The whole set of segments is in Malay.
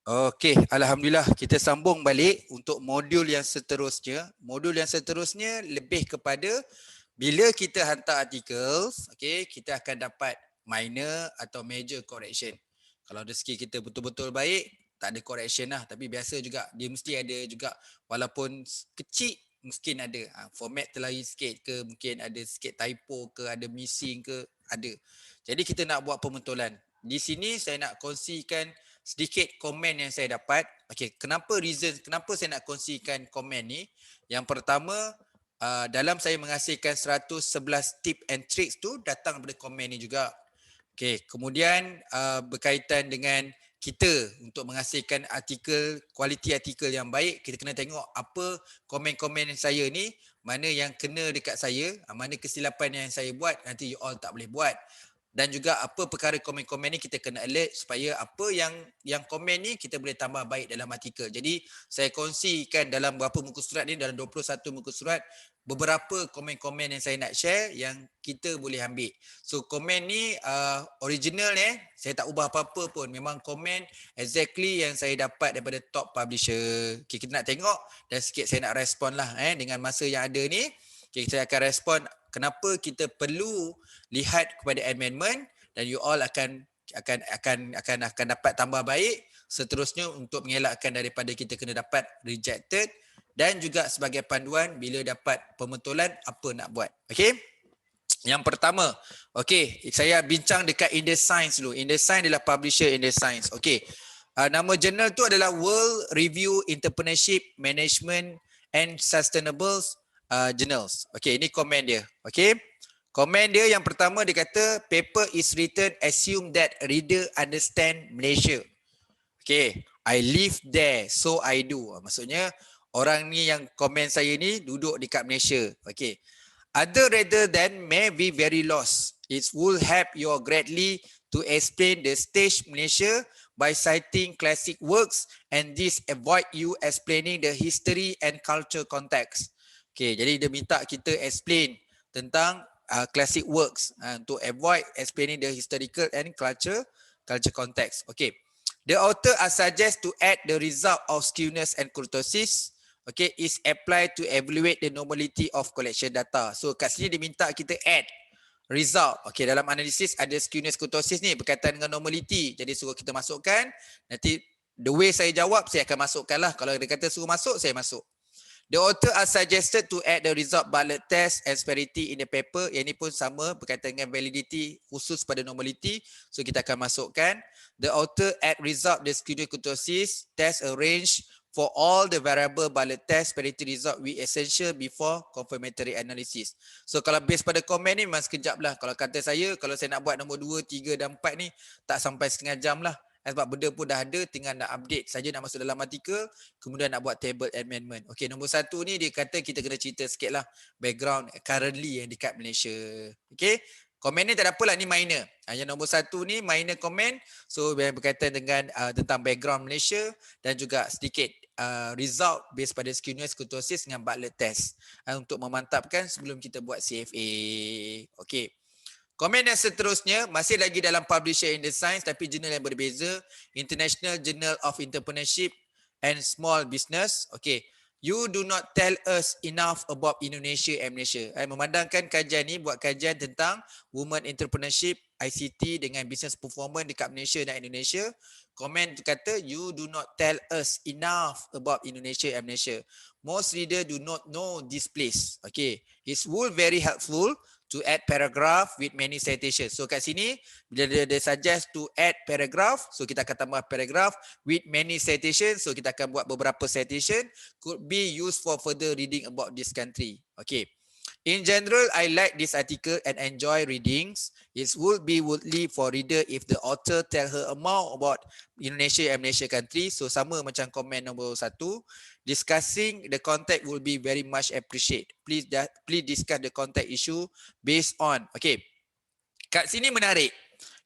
Okey, alhamdulillah kita sambung balik untuk modul yang seterusnya. Modul yang seterusnya lebih kepada bila kita hantar artikel, okey, kita akan dapat minor atau major correction. Kalau rezeki kita betul-betul baik, tak ada correction lah. Tapi biasa juga, dia mesti ada juga walaupun kecil, mungkin ada. Format terlari sikit ke, mungkin ada sikit typo ke, ada missing ke, ada. Jadi kita nak buat pemetulan. Di sini saya nak kongsikan sedikit komen yang saya dapat. Okey, kenapa saya nak kongsikan komen ni? Yang pertama, dalam saya menghasilkan 111 tip and tricks tu datang daripada komen ni juga. Okey, kemudian berkaitan dengan kita untuk menghasilkan artikel, kualiti artikel yang baik, kita kena tengok apa komen-komen saya ni, mana yang kena dekat saya, mana kesilapan yang saya buat, nanti you all tak boleh buat. Dan juga apa perkara komen-komen ni kita kena alert supaya apa yang komen ni kita boleh tambah baik dalam artikel. Jadi saya kongsikan dalam berapa muka surat ni, dalam 21 muka surat, beberapa komen-komen yang saya nak share yang kita boleh ambil. So komen ni original saya tak ubah apa-apa pun. Memang komen exactly yang saya dapat daripada top publisher. Okay, kita nak tengok dan sikit saya nak respon lah dengan masa yang ada ni. Okay, saya akan respon kenapa kita perlu lihat kepada amendment dan you all akan dapat tambah baik seterusnya untuk mengelakkan daripada kita kena dapat rejected dan juga sebagai panduan bila dapat pemetulan apa nak buat. Okey? Yang pertama, okey, saya bincang dekat InDesign dulu. InDesign adalah publisher InDesign. Okey. Nama jurnal tu adalah World Review Entrepreneurship Management and Sustainable Journals. Okey, ini komen dia. Okey. Komen dia yang pertama dia kata paper is written assume that reader understand Malaysia. Okay, I live there so I do. Maksudnya orang ni yang komen saya ni duduk dekat Malaysia. Okay. Other rather than may be very lost. It will help you greatly to explain the stage Malaysia by citing classic works and this avoid you explaining the history and culture context. Okay, jadi dia minta kita explain tentang classic works to avoid explaining the historical and culture context. Okay. The author suggest to add the result of skewness and kurtosis. Okay, is applied to evaluate the normality of collection data. So kat sini dia minta kita add result. Okay, dalam analisis ada skewness kurtosis ni berkaitan dengan normality. Jadi suruh kita masukkan. Nanti the way saya jawab saya akan masukkan lah. Kalau dia kata suruh masuk, saya masuk. The author suggested to add the result ballot test asperity in the paper. Yang ini pun sama berkaitan dengan validity khusus pada normality. So kita akan masukkan. The author add result the skewness kurtosis test arrange for all the variable ballot test parity result we essential before confirmatory analysis. So kalau base pada komen ni memang sekejap lah. Kalau kata saya, kalau saya nak buat nombor 2, 3 dan 4 ni tak sampai setengah jam lah. Sebab benda pun dah ada, tinggal nak update saja, nak masuk dalam artikel, kemudian nak buat table amendment. Okay, nombor 1 ni dia kata kita kena cerita sikit lah background currently yang dekat Malaysia. Okay, komen ni tak ada apalah, ni minor. Yang nombor 1 ni minor komen. So berkaitan dengan tentang background Malaysia dan juga sedikit result based pada skewness kurtosis dengan ballot test untuk memantapkan sebelum kita buat CFA. Okey. Komen yang seterusnya masih lagi dalam publisher InDesign tapi jurnal yang berbeza, International Journal of Entrepreneurship and Small Business. Okey. You do not tell us enough about Indonesia and Malaysia. Memandangkan kajian ni buat kajian tentang women entrepreneurship, ICT dengan business performance dekat Malaysia dan Indonesia. Komen tu kata you do not tell us enough about Indonesia and Malaysia. Most reader do not know this place. Okay, it's would very helpful to add paragraph with many citations. So kat sini bila dia suggest to add paragraph, so kita akan tambah paragraph with many citations. So kita akan buat beberapa citation could be used for further reading about this country. Okay. In general, I like this article and enjoy readings. It would be woodly for reader if the author tell her more about Indonesia and Malaysia country. So sama macam komen nombor 1. Discussing the context will be very much appreciated. Please discuss the context issue based on. Okay. Kat sini menarik.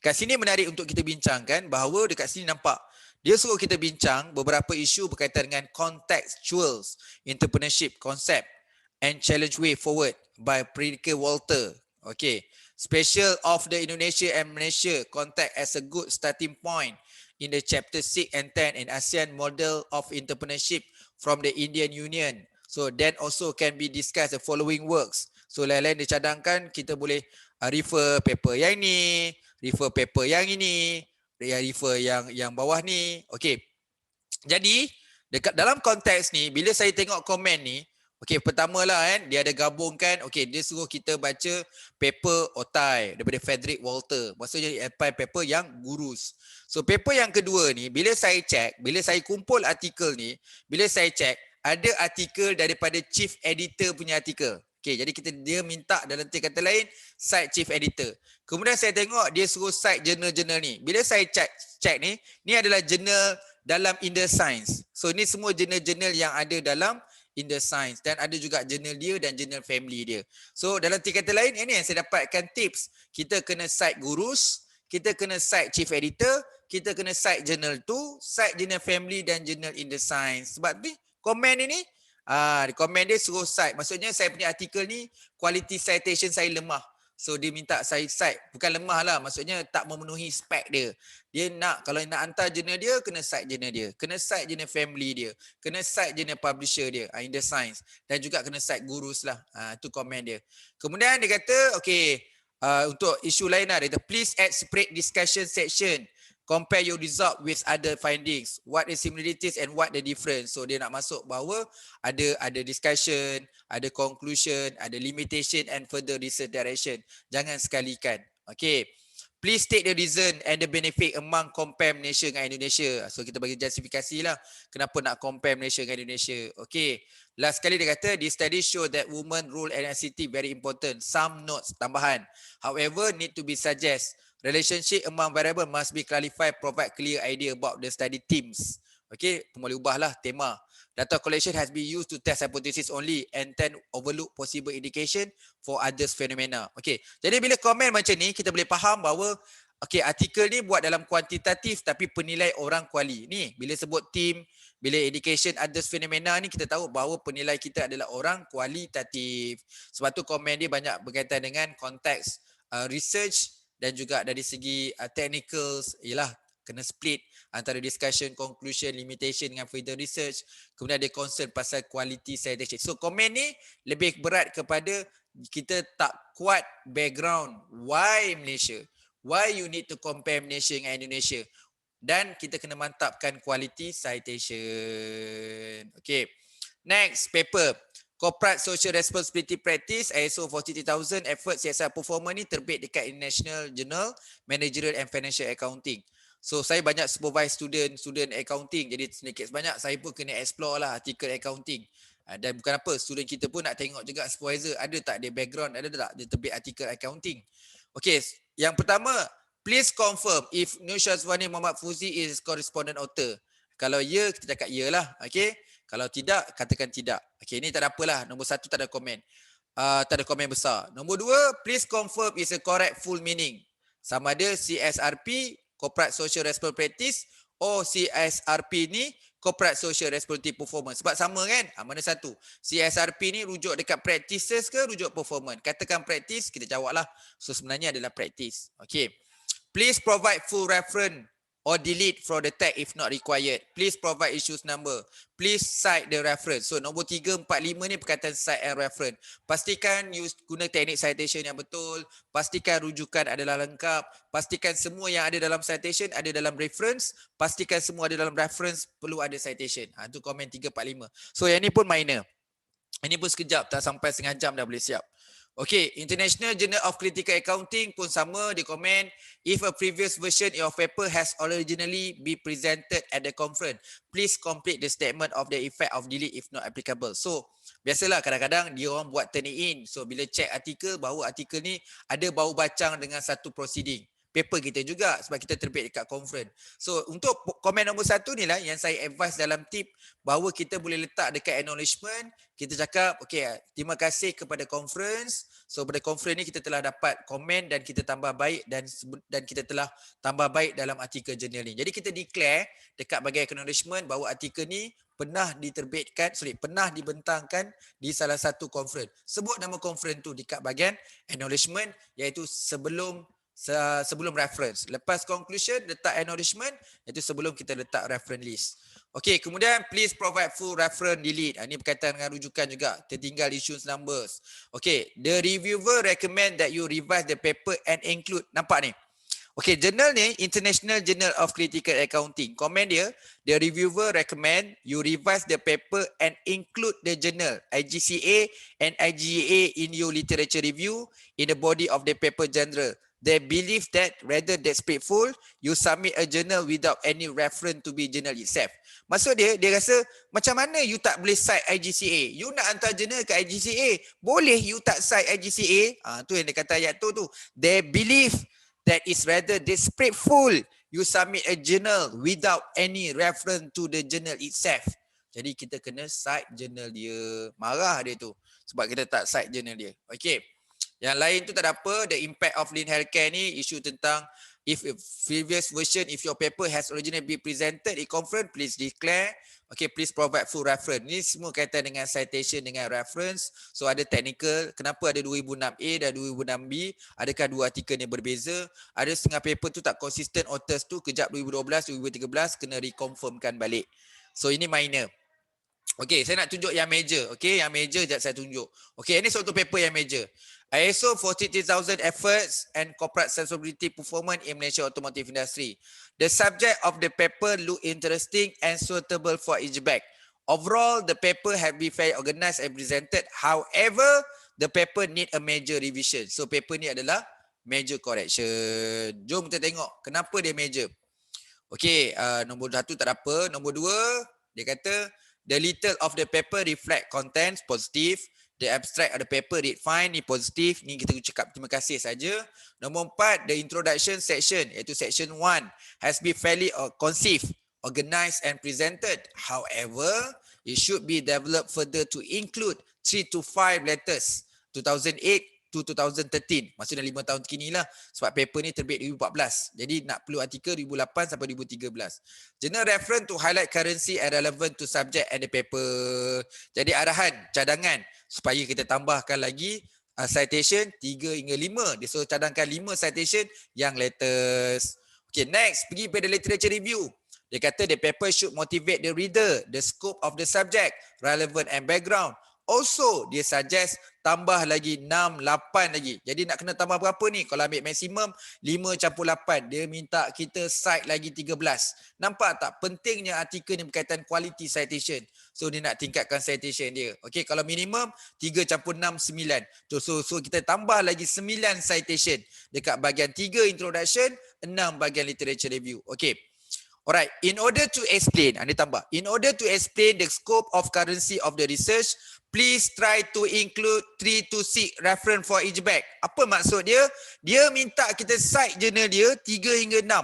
Kat sini menarik untuk kita bincangkan bahawa dekat sini nampak dia suruh kita bincang beberapa isu berkaitan dengan contextual entrepreneurship concept and challenge way forward by Predicate Walter. Okay. Special of the Indonesia and Malaysia contact as a good starting point in the chapter 6 and 10 in ASEAN model of entrepreneurship from the Indian Union. So then also can be discussed the following works. So lain-lain dicadangkan, kita boleh refer paper yang ni, refer paper yang ini, refer yang bawah ni. Okay. Jadi dekat dalam konteks ni, bila saya tengok komen ni, okey, pertamalah kan, dia ada gabungkan, okey, dia suruh kita baca paper Otai daripada Frederick Walter. Maksudnya paper yang gurus. So paper yang kedua ni, bila saya check, bila saya kumpul artikel ni, bila saya check, ada artikel daripada chief editor punya artikel. Okey, jadi dia minta dalam kata lain cite chief editor. Kemudian saya tengok dia suruh cite jurnal-jurnal ni. Bila saya check ni adalah jurnal dalam In The Science. So ni semua jurnal-jurnal yang ada dalam In The Science dan ada juga jurnal dia dan jurnal family dia. So dalam kata lain, ini yang saya dapatkan tips. Kita kena cite gurus, kita kena cite chief editor, kita kena cite jurnal tu, cite jurnal family dan jurnal In The Science. Sebab ni komen ini komen dia suruh cite. Maksudnya saya punya artikel ni quality citation saya lemah. So dia minta saya cite. Bukan lemah lah. Maksudnya tak memenuhi spek dia. Dia nak, kalau nak hantar jurnal dia, kena cite jurnal dia. Kena cite jurnal family dia. Kena cite jurnal publisher dia. In The Science. Dan juga kena cite gurus lah. Itu komen dia. Kemudian dia kata, okay, untuk isu lain lah. Dia kata, please add separate discussion section. Compare your result with other findings. What the similarities and what the difference. So dia nak masuk bahawa ada discussion, ada conclusion, ada limitation and further research direction. Jangan sekalikan. Okay. Please state the reason and the benefit among compare Malaysia dengan Indonesia. So kita bagi justifikasi lah kenapa nak compare Malaysia dengan Indonesia. Okay. Last sekali dia kata, this study show that women role and ICT very important. Some notes tambahan. However, need to be suggest. Relationship among variable must be clarified, provide clear idea about the study themes. Okay, boleh ubahlah tema. Data collection has been used to test hypothesis only and then overlook possible indication for others phenomena. Okay, jadi bila komen macam ni, kita boleh faham bahawa okay, artikel ni buat dalam kuantitatif tapi penilai orang kuali. Ni, bila sebut team, bila indication others phenomena ni, kita tahu bahawa penilai kita adalah orang kualitatif. Sebab tu komen dia banyak berkaitan dengan konteks research dan juga dari segi technicals, ialah kena split antara discussion, conclusion, limitation dengan further research. Kemudian ada concern pasal quality citation. So komen ni lebih berat kepada kita tak kuat background. Why Malaysia? Why you need to compare Malaysia dengan Indonesia? Dan kita kena mantapkan quality citation. Okay. Next, paper. Corporate Social Responsibility Practice ISO 43000 Effort CSR Performance ni terbit dekat International Journal Managerial and Financial Accounting. So saya banyak supervise student accounting, jadi sedikit sebanyak saya pun kena explore lah artikel accounting. Dan bukan apa, student kita pun nak tengok juga supervisor ada tak dia background, ada tak dia terbit artikel accounting. Okay, yang pertama, please confirm if Nur Syazwani Muhammad Fuzi is correspondent author. Kalau ya, kita cakap ya lah. Okay. Kalau tidak, katakan tidak. Okay, ini tak ada apalah. Nombor 1 tak ada komen. Tak ada komen besar. Nombor 2, please confirm is a correct full meaning. Sama ada CSRP, Corporate Social Responsibility Practice, or CSRP ni Corporate Social Responsibility Performance. Sebab sama kan? Mana satu? CSRP ni rujuk dekat practices ke rujuk performance? Katakan practice, kita jawablah. So sebenarnya adalah practice. Okay. Please provide full reference or delete from the tag if not required. Please provide issues number. Please cite the reference. So nombor 3, 4, 5 ni berkaitan cite and reference. Pastikan you guna teknik citation yang betul. Pastikan rujukan adalah lengkap. Pastikan semua yang ada dalam citation ada dalam reference. Pastikan semua ada dalam reference, perlu ada citation. Itu komen 3, 4, 5. So yang ni pun minor. Ini pun sekejap, tak sampai setengah jam dah boleh siap. Okay, International Journal of Critical Accounting pun sama, dia komen, if a previous version of paper has originally been presented at the conference, please complete the statement of the effect of delete if not applicable. So, biasalah kadang-kadang dia orang buat turn in. So, bila check artikel, bahawa artikel ni ada bau bacang dengan satu proceeding. paper kita juga sebab kita terbit dekat conference. So untuk komen nombor 1 ni lah yang saya advise dalam tip bahawa kita boleh letak dekat acknowledgement. Kita cakap okay, terima kasih kepada conference. So pada conference ni kita telah dapat komen dan kita tambah baik dan kita telah tambah baik dalam artikel jurnal ni. Jadi kita declare dekat bahagian acknowledgement bahawa artikel ni pernah dibentangkan di salah satu conference. Sebut nama conference tu dekat bahagian acknowledgement iaitu sebelum reference. Lepas conclusion letak acknowledgement iaitu sebelum kita letak reference list. Okey, kemudian please provide full reference delete. Ini berkaitan dengan rujukan juga. Tertinggal issues numbers. Okey, the reviewer recommend that you revise the paper and include. Nampak ni? Okay, jurnal ni International Journal of Critical Accounting. Komen dia, the reviewer recommend you revise the paper and include the journal IGCA and IGA in your literature review in the body of the paper general. They believe that rather than spiteful, you submit a journal without any reference to be journal itself. Maksud dia rasa macam mana you tak boleh cite IGCA? You nak hantar journal ke IGCA? Boleh you tak cite IGCA? Tu yang dia kata ayat tu. They believe that is rather disrespectful you submit a journal without any reference to the journal itself. Jadi kita kena cite journal dia. Marah dia tu sebab kita tak cite journal dia. Okey. Yang lain tu tak ada apa. The impact of lean healthcare ni isu tentang if previous version, if your paper has originally been presented in conference, please declare. Okay, please provide full reference. Ni semua kaitan dengan citation, dengan reference. So ada technical, kenapa ada 2006A dan 2006B? Adakah dua artikel ni berbeza? Ada setengah paper tu tak consistent authors tu, kejap 2012, 2013 kena reconfirmkan balik. So ini minor. Okay, saya nak tunjuk yang major. Okay, yang major sekejap saya tunjuk. Okay, ini suatu paper yang major. ISO 43000 efforts and corporate sustainability performance in Malaysia automotive industry. The subject of the paper look interesting and suitable for each bag. Overall, the paper have been fairly organized and presented. However, the paper need a major revision. So paper ni adalah major correction. Jom kita tengok kenapa dia major. Okay, nombor 1 tak ada apa. Nombor 2, dia kata the little of the paper reflect contents positive. The abstract of the paper read fine, ni positif, ni kita cakap terima kasih saja. Nombor 4, the introduction section, iaitu section 1 has been fairly concise, organized and presented. However, it should be developed further to include 3 to 5 letters, 2008 to 2013, maksudnya 5 tahun kini lah sebab paper ni terbit 2014. Jadi nak perlu artikel 2008 sampai 2013. Journal reference to highlight currency and relevant to subject and the paper. Jadi arahan, cadangan supaya kita tambahkan lagi citation 3 hingga 5. Dia suruh cadangkan 5 citation yang latest. Okay, next, pergi pada literature review. Dia kata the paper should motivate the reader, the scope of the subject, relevant and background. Also, dia suggest tambah lagi 6, 8 lagi. Jadi nak kena tambah berapa ni? Kalau ambil maksimum 5/8. Dia minta kita cite lagi 13. Nampak tak? Pentingnya artikel ni berkaitan quality citation. So dia nak tingkatkan citation dia. Okey, kalau minimum 3/6, 9. So kita tambah lagi 9 citation. Dekat bahagian 3 introduction, 6 bahagian literature review. Okey. Alright, in order to explain the scope of currency of the research, please try to include 3 to 6 reference for each bag. Apa maksud dia? Dia minta kita cite journal dia 3 hingga 6.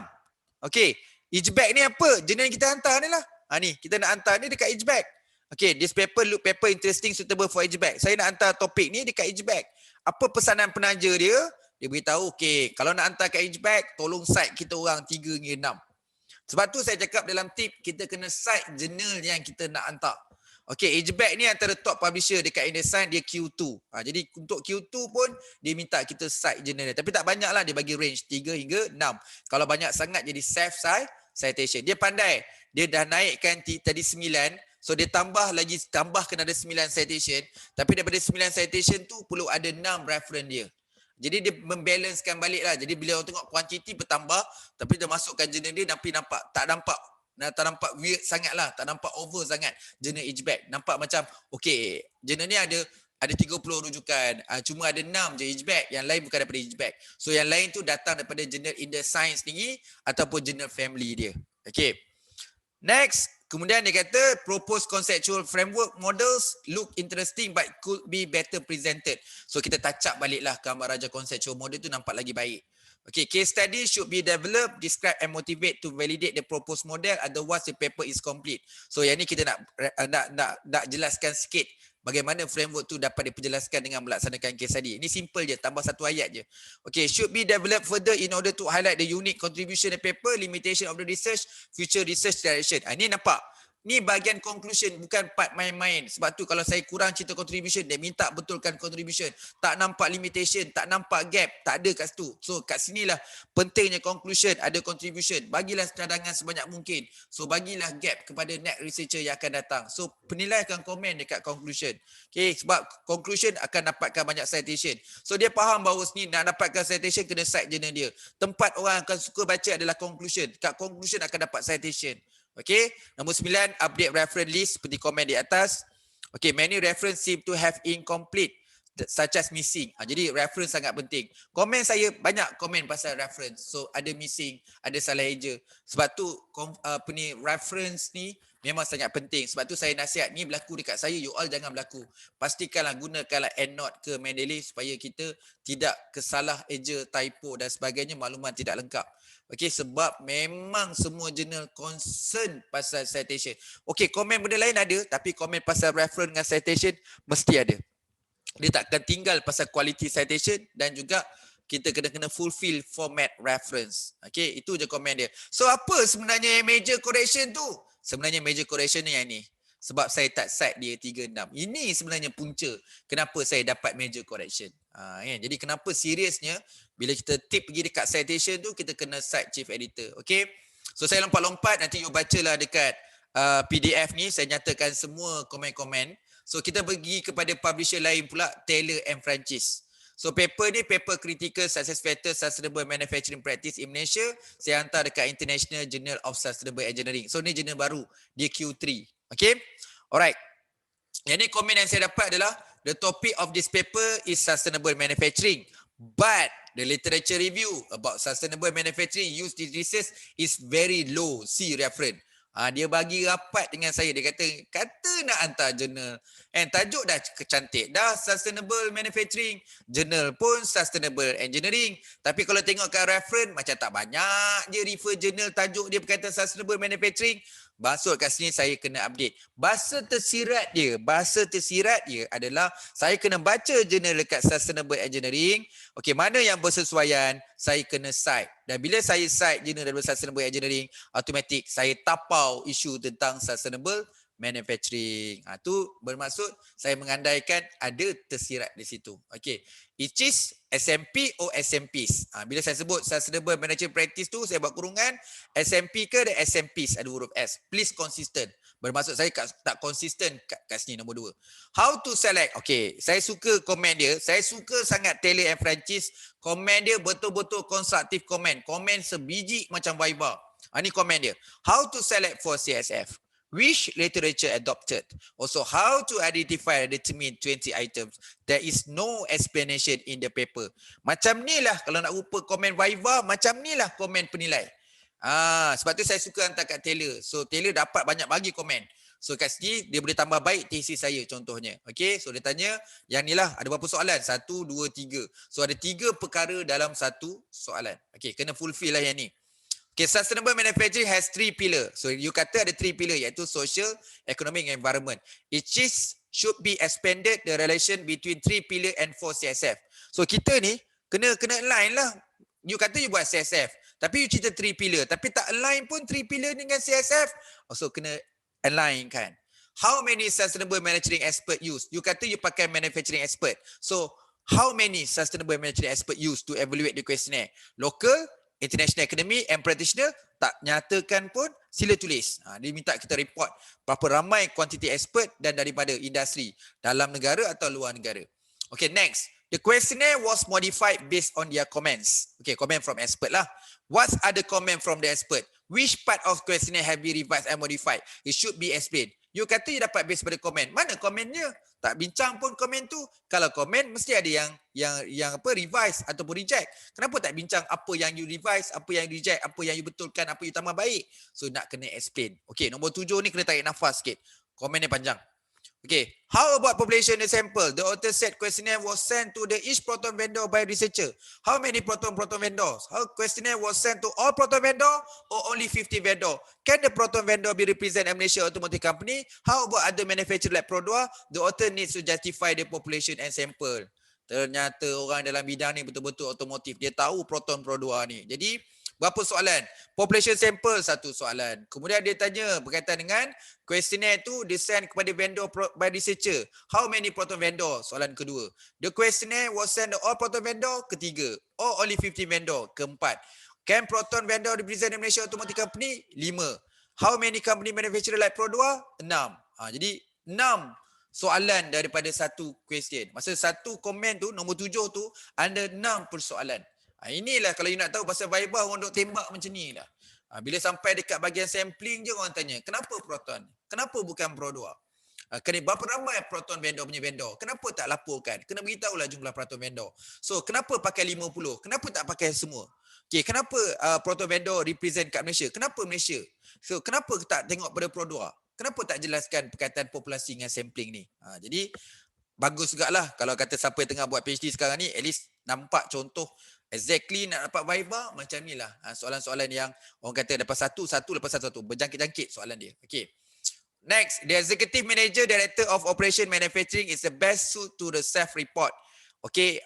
Okay, each bag ni apa? Journal yang kita hantar ni lah. Ni, kita nak hantar ni dekat each bag. Okay, this paper look paper interesting suitable for each bag. Saya nak hantar topik ni dekat each bag. Apa pesanan penaja dia? Dia beritahu, okay, kalau nak hantar kat each bag, tolong cite kita orang 3 hingga 6. Sebab tu saya cakap dalam tip, kita kena cite jurnal yang kita nak hantar. Okay, Edgeback ni antara top publisher dekat InDesign, dia Q2. Jadi untuk Q2 pun, dia minta kita cite jurnal dia. Tapi tak banyak lah, dia bagi range 3 hingga 6. Kalau banyak sangat jadi self citation. Dia pandai. Dia dah naikkan tadi 9. So dia tambahkan ada 9 citation. Tapi daripada 9 citation tu, perlu ada 6 reference dia. Jadi dia membalancekan balik lah. Jadi bila orang tengok kuantiti bertambah, tapi dia masukkan jurnal dia, tapi tak nampak weird sangat lah. Tak nampak over sangat jurnal Edgeback. Nampak macam, okay, jurnal ni ada 30 rujukan. Cuma ada 6 je Edgeback. Yang lain bukan daripada Edgeback. So yang lain tu datang daripada jurnal InDesign sendiri ataupun jurnal family dia. Okay. Next. Kemudian dia kata proposed conceptual framework models look interesting but could be better presented. So kita touch up balik lah gambar raja conceptual model tu nampak lagi baik. Okay, case study should be developed, describe and motivate to validate the proposed model. Otherwise, the paper is complete. So, yang ni kita nak jelaskan sikit bagaimana framework tu dapat diperjelaskan dengan melaksanakan case study. Ini simple je, tambah satu ayat je. Okay, should be developed further in order to highlight the unique contribution of the paper, limitation of the research, future research direction. Ini nampak? Ni bahagian conclusion, bukan part main-main. Sebab tu kalau saya kurang cerita contribution, dia minta betulkan contribution. Tak nampak limitation, tak nampak gap, tak ada kat situ. So kat sinilah pentingnya conclusion, ada contribution. Bagilah cadangan sebanyak mungkin. So bagilah gap kepada next researcher yang akan datang. So penilai akan komen dekat conclusion. Okay, sebab conclusion akan dapatkan banyak citation. So dia faham bahawa sini nak dapatkan citation kena cite journal dia. Tempat orang akan suka baca adalah conclusion. Kat conclusion akan dapat citation. Okay, nombor 9, update reference list seperti komen di atas. Okay, many reference seem to have incomplete such as missing. Jadi reference sangat penting. Komen saya banyak komen pasal reference. So ada missing, ada salah eja. Sebab tu reference ni memang sangat penting. Sebab tu saya nasihat ni berlaku dekat saya, you all jangan berlaku. Pastikanlah gunakanlah EndNote ke Mendeley supaya kita tidak kesalah eja, typo dan sebagainya, maklumat tidak lengkap. Okey, sebab memang semua jurnal concern pasal citation. Okey, komen benda lain ada, tapi komen pasal reference dengan citation mesti ada. Dia takkan tinggal pasal quality citation dan juga kita kena fulfill format reference. Okey, itu je komen dia. So apa sebenarnya yang major correction tu? Sebenarnya major correction ni yang ni. Sebab saya tak cite dia 36. Ini sebenarnya punca kenapa saya dapat major correction. Jadi kenapa seriusnya bila kita tip pergi dekat citation tu kita kena cite chief editor. Okay. So saya lompat-lompat, nanti you bacalah dekat PDF ni. Saya nyatakan semua komen-komen. So kita pergi kepada publisher lain pula, Taylor and Francis. So paper ni paper critical success factor sustainable manufacturing practice in Malaysia. Saya hantar dekat International Journal of Sustainable Engineering. So ni jurnal baru, dia Q3. Okay. Alright. Yang ni komen yang saya dapat adalah the topic of this paper is sustainable manufacturing. But the literature review about sustainable manufacturing used in research is very low. See reference. Dia bagi rapat dengan saya. Dia kata nak hantar jurnal. Tajuk dah cantik. Dah sustainable manufacturing. Jurnal pun sustainable engineering. Tapi kalau tengok kat reference, macam tak banyak je refer jurnal tajuk dia berkaitan sustainable manufacturing. Maksud kat sini saya kena update. Bahasa tersirat dia adalah saya kena baca jurnal dekat sustainable engineering. Okey, mana yang bersesuaian, saya kena cite. Dan bila saya cite jurnal daripada sustainable engineering, automatik saya tapau isu tentang sustainable manufacturing. Tu bermaksud saya mengandaikan ada tersirat di situ. Okey. It is SMP or SMPs. Bila saya sebut sustainable management practice tu, saya buat kurungan SMP ke dan SMPs ada huruf S. Please consistent. Bermaksud saya tak konsisten kat sini nombor 2. How to select? Okey, saya suka komen dia. Saya suka sangat Taylor and Francis. Komen dia betul-betul konstruktif komen. Komen sebiji macam Viva. Ini komen dia. How to select for CSF? Which literature adopted? Also, how to identify and determine 20 items? There is no explanation in the paper. Macam ni lah kalau nak rupa komen Viva, macam ni lah komen penilai. Sebab tu saya suka hantar kat Taylor. So Taylor dapat banyak bagi komen. So kat sini dia boleh tambah baik tesis saya contohnya. Okay, so dia tanya yang ni lah ada berapa soalan? 1, 2, 3. So ada 3 perkara dalam satu soalan. Okay, kena fulfill lah yang ni. Okay, sustainable manufacturing has 3 pillar. So you kata ada 3 pillar iaitu social, economic and environment. Should be expanded the relation between 3 pillar and 4 CSF. So kita ni kena align lah. You kata you buat CSF, tapi you cerita 3 pillar, tapi tak align pun 3 pillar dengan CSF. Also kena align kan. How many sustainable manufacturing expert use? You kata you pakai manufacturing expert. So how many sustainable manufacturing expert use to evaluate the questionnaire? Local, international academy and practitioner tak nyatakan pun, sila tulis. Dia minta kita report berapa ramai kuantiti expert dan daripada industri dalam negara atau luar negara. Okay, next. The questionnaire was modified based on their comments. Okay, comment from expert lah. What are the comment from the expert? Which part of questionnaire have been revised and modified? It should be explained. You kata you dapat base pada komen. Mana komennya? Tak bincang pun komen tu. Kalau komen mesti ada yang revise ataupun reject. Kenapa tak bincang apa yang you revise, apa yang reject, apa yang you betulkan, apa you tambah baik? So nak kena explain. Okey, nombor 7 ni kena tarik nafas sikit. Komen ni panjang. Okay, how about population and sample? The author said questionnaire was sent to the each proton vendor by researcher. How many proton vendors? How questionnaire was sent to all proton vendor or only 50 vendor? Can the proton vendor be represent Malaysia Automotive Company? How about other manufacturer like Produa? The author needs to justify the population and sample. Ternyata orang dalam bidang ni betul-betul otomotif. Dia tahu proton Produa ni. Jadi berapa soalan? Population sample satu soalan. Kemudian dia tanya berkaitan dengan questionnaire tu disend kepada vendor by researcher. How many proton vendor? Soalan kedua. The questionnaire was sent to all proton vendor? Ketiga. Or only 50 vendor? Keempat. Can proton vendor represent the Malaysia Automotive Company? 5. How many company manufacturer like Produa? 6. Jadi 6 soalan daripada satu question. Masa satu komen tu, nombor 7 tu, ada 6 persoalan. Inilah kalau you nak tahu pasal Viva, orang duk tembak macam ni lah. Bila sampai dekat bahagian sampling je orang tanya, kenapa proton? Kenapa bukan Produa? Berapa ramai proton vendor punya vendor? Kenapa tak laporkan? Kena beritahulah jumlah proton vendor. So, kenapa pakai 50? Kenapa tak pakai semua? Okay, kenapa proton vendor represent kat Malaysia? Kenapa Malaysia? So, kenapa tak tengok pada Produa? Kenapa tak jelaskan perkataan populasi dengan sampling ni? Jadi, bagus jugalah kalau kata siapa yang tengah buat PhD sekarang ni, at least nampak contoh exactly nak dapat Viva macam ni lah. Soalan-soalan yang orang kata lepas satu lepas satu. Berjangkit-jangkit soalan dia. Okay. Next, the executive manager, director of operation manufacturing is the best suit to the self-report. Okay,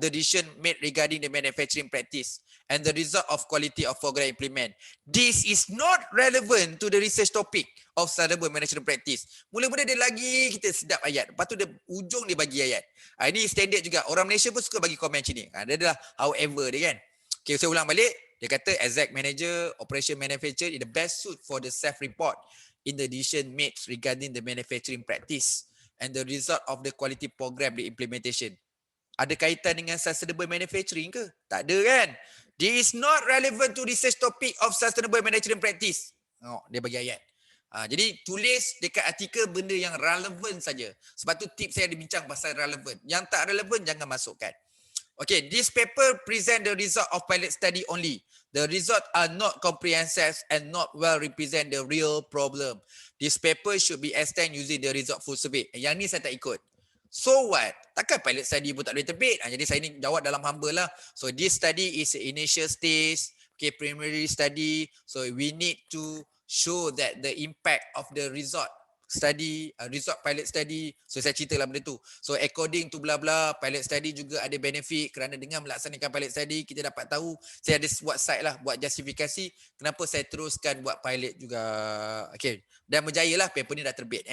the decision made regarding the manufacturing practice and the result of quality of program implement. This is not relevant to the research topic of sustainable management practice. Mula-mula dia lagi kita sedap ayat. Lepas tu dia ujung dia bagi ayat. Ini standard juga. Orang Malaysia pun suka bagi komen macam ni. Dia adalah however dia kan. Okay, saya ulang balik. Dia kata exec manager, operation manufacturer is the best suit for the self-report in the decision made regarding the manufacturing practice and the result of the quality program the implementation. Ada kaitan dengan sustainable manufacturing ke? Tak ada kan? This is not relevant to research topic of sustainable manufacturing practice. Dia bagi ayat. Jadi tulis dekat artikel benda yang relevan saja. Sebab tu tips saya dibincang pasal relevan. Yang tak relevan jangan masukkan. Okay, this paper present the result of pilot study only. The result are not comprehensive and not well represent the real problem. This paper should be extended using the result full survey. Yang ni saya tak ikut. So what? Takkan pilot study pun tak boleh terbit? Jadi saya ni jawab dalam humble lah. So this study is initial stage, okay, primary study. So we need to show that the impact of the result study, result pilot study. So saya cerita lah benda tu. So according to bla bla, pilot study juga ada benefit kerana dengan melaksanakan pilot study kita dapat tahu. Saya ada buat site lah, buat justifikasi kenapa saya teruskan buat pilot juga. Okay, dan berjaya lah paper ni dah terbit.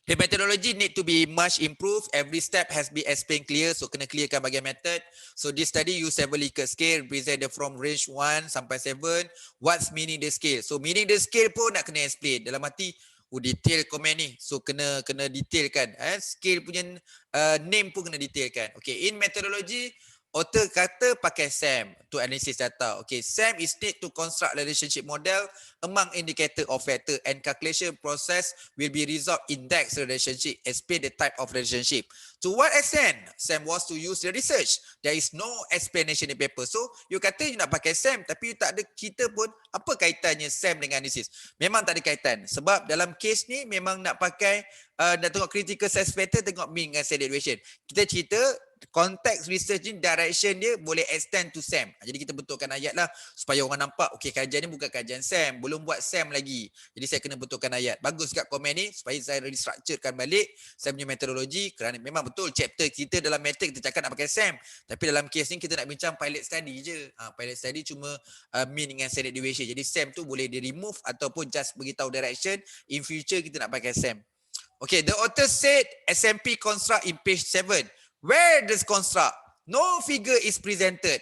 The methodology need to be much improved. Every step has been explained clear. So kena clearkan bagian method. So this study use 7 Likert scale presented from range 1 sampai 7. What's meaning the scale? So meaning the scale pun nak kena explain. Dalam arti detail komen ni. So kena detailkan. Scale punya name pun kena detailkan. Okay, in methodology author kata pakai SAM to analysis data. Okay, SAM is need to construct relationship model among indicator of factor and calculation process will be result index relationship, explain the type of relationship. To what extent SAM was to use the research? There is no explanation in paper. So, you kata you nak pakai SAM tapi you tak ada kita pun apa kaitannya SAM dengan analysis? Memang tak ada kaitan. Sebab dalam case ni memang nak pakai nak tengok critical size factor, tengok mean dengan standard deviation. Kita cerita konteks research ni direction dia boleh extend to SAM. Jadi kita betulkan ayat lah supaya orang nampak okey kajian ni bukan kajian SAM, belum buat SAM lagi. Jadi saya kena betulkan ayat. Bagus kat komen ni supaya saya restructurekan balik saya punya metodologi kerana memang betul chapter kita dalam matric kita cakap nak pakai SAM. Tapi dalam case ni kita nak bincang pilot study je. Pilot study cuma mean dengan standard deviation. Jadi SAM tu boleh di remove ataupun just beritahu direction. In future kita nak pakai SAM. Okay, the author said SMP construct in page 7. Where does construct? No figure is presented.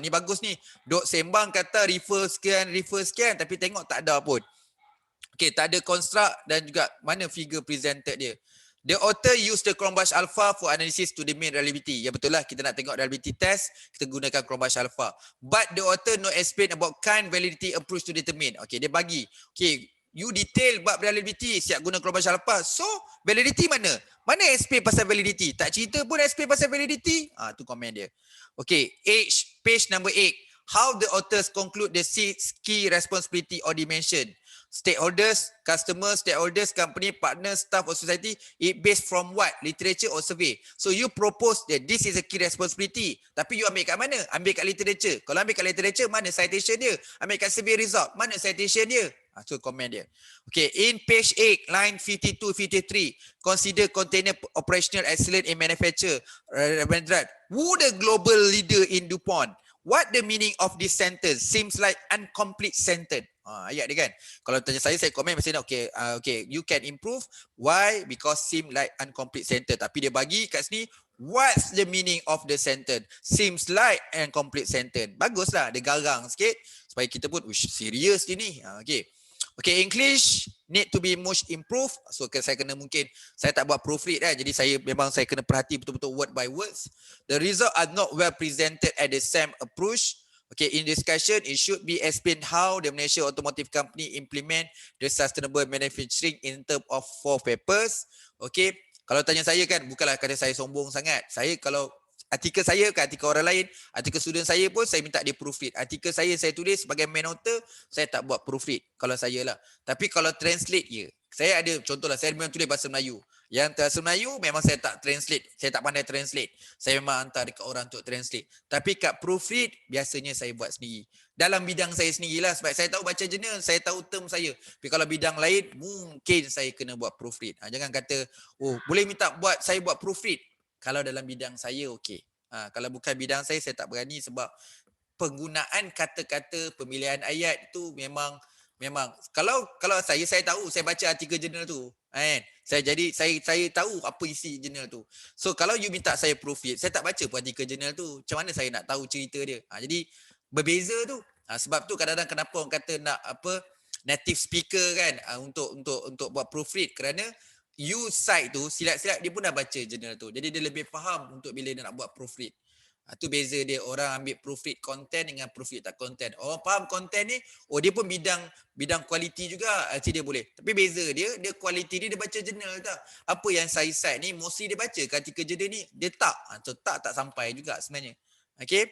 Ni bagus ni. Dok sembang kata refer sekian tapi tengok tak ada pun. Okay, tak ada construct dan juga mana figure presented dia. The author used the Cronbach alpha for analysis to determine reliability. Ya betul lah, kita nak tengok reliability test, kita gunakan Cronbach alpha. But the author no explain about kind validity approach to determine. Okay, dia bagi. Okay, you detail bab reliability, siap guna Cronbach alpha. So, validity mana? Mana explain pasal validity? Tak cerita pun explain pasal validity. Tu komen dia. Okay, page number 8. How the authors conclude the 6 key responsibility or dimension. Stakeholders, customers, stakeholders, company, partners, staff or society, it based from what? Literature or survey. So you propose that this is a key responsibility. Tapi you ambil kat mana? Ambil kat literature. Kalau ambil kat literature, mana citation dia? Ambil kat survey result, mana citation dia? So comment dia. Okay, in page 8, line 52-53, consider container operational excellence in manufacture. Who the global leader in DuPont? What the meaning of this sentence? Seems like incomplete sentence. Ayat dia kan. Kalau tanya saya komen mesti nak okay, you can improve. Why? Because seem like incomplete sentence. Tapi dia bagi kat sini, what's the meaning of the sentence? Seems like incomplete sentence. Baguslah, dia garang sikit supaya kita pun, serius dia ni. Okay. Okay, English need to be much improved. So saya kena mungkin saya tak buat proofread jadi saya kena perhati betul-betul word by words. The result are not well presented at the same approach. Okay, in discussion it should be explained how the Malaysia Automotive Company implement the sustainable manufacturing in terms of 4 papers. Okay, kalau tanya saya kan, bukanlah kata saya sombong sangat. Saya kalau artikel saya ke artikel orang lain, artikel student saya pun saya minta dia proofread. Artikel saya tulis sebagai main author, saya tak buat proofread kalau saya lah. Tapi kalau translate je, saya ada contohlah, saya memang tulis bahasa Melayu. Yang bahasa Melayu memang saya tak translate, saya tak pandai translate. Saya memang hantar dekat orang untuk translate. Tapi kat proofread biasanya saya buat sendiri. Dalam bidang saya sendirilah, sebab saya tahu baca jurnal, saya tahu term saya. Tapi kalau bidang lain mungkin saya kena buat proofread. Jangan kata, boleh minta saya buat proofread. Kalau dalam bidang saya okey. Kalau bukan bidang saya tak berani sebab penggunaan kata-kata, pemilihan ayat tu memang kalau saya tahu, saya baca artikel jurnal tu. Kan? Saya tahu apa isi jurnal tu. So kalau you minta saya proofread, saya tak baca pun artikel jurnal tu. Macam mana saya nak tahu cerita dia? Jadi berbeza tu. Sebab tu kadang-kadang kenapa orang kata nak native speaker kan untuk buat proofread, kerana you side tu silap-silap dia pun dah baca jurnal tu. Jadi dia lebih faham untuk bila dia nak buat proofread. Tu beza dia, orang ambil proofread content dengan proofread tak content. Orang faham content ni, dia pun bidang quality juga, dia boleh. Tapi beza dia quality dia baca jurnal tak. Apa yang saya cite ni mostly dia baca ke artikel jurnal ni, dia tak. Tak sampai juga sebenarnya. Okay.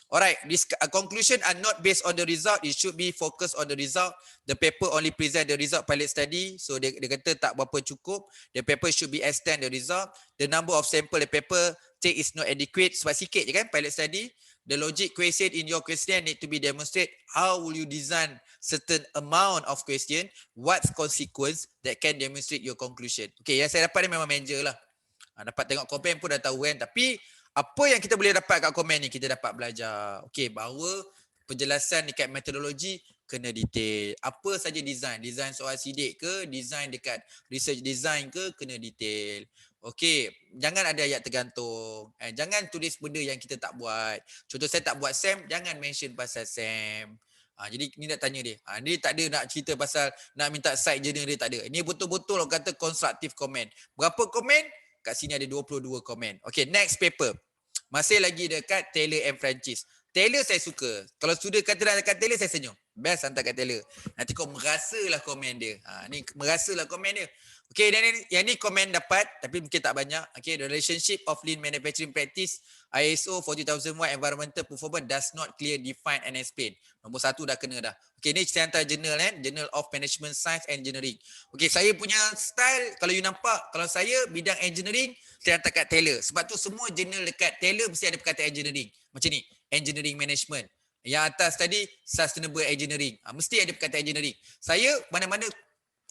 Alright, this conclusion are not based on the result. It should be focused on the result. The paper only present the result pilot study. So dia kata tak berapa cukup. The paper should be extend the result. The number of sample the paper take is not adequate. Sebab sikit je kan pilot study. The logic question in your question need to be demonstrate. How will you design certain amount of question? What's consequence that can demonstrate your conclusion? Okay, yang saya dapat ni memang manager lah. Dapat tengok komen pun dah tahu kan. Tapi apa yang kita boleh dapat kat komen ni, kita dapat belajar. Okey, bahawa penjelasan dekat metodologi kena detail. Apa saja design soal sidik ke, design dekat research design ke, kena detail. Okey, jangan ada ayat tergantung. Jangan tulis benda yang kita tak buat. Contoh saya tak buat SEM, jangan mention pasal SEM. Jadi ni nak tanya dia. Dia tak ada nak cerita pasal nak minta side journal, dia tak ada. Ini betul-betul orang kata constructive comment. Berapa komen? Kat sini ada 22 komen. Okay, next paper. Masih lagi dekat Taylor and Francis. Taylor saya suka. Kalau student kata nak dekat Taylor, saya senyum. Best hantar kat Taylor. Nanti kau merasalah komen dia. Ni merasalah komen dia. Okay, dan yang ni komen dapat, tapi mungkin tak banyak. Okay, the relationship of lean manufacturing practice, ISO 40001 environmental performance does not clear, define and explain. Nombor 1 dah kena dah. Okay, ni saya hantar journal Journal of Management Science and Engineering. Okay, saya punya style, kalau you nampak, kalau saya bidang engineering, saya hantar kat Taylor. Sebab tu semua jurnal dekat Taylor mesti ada perkataan engineering. Macam ni, engineering management. Yang atas tadi, sustainable engineering. Mesti ada perkataan engineering. Saya, mana-mana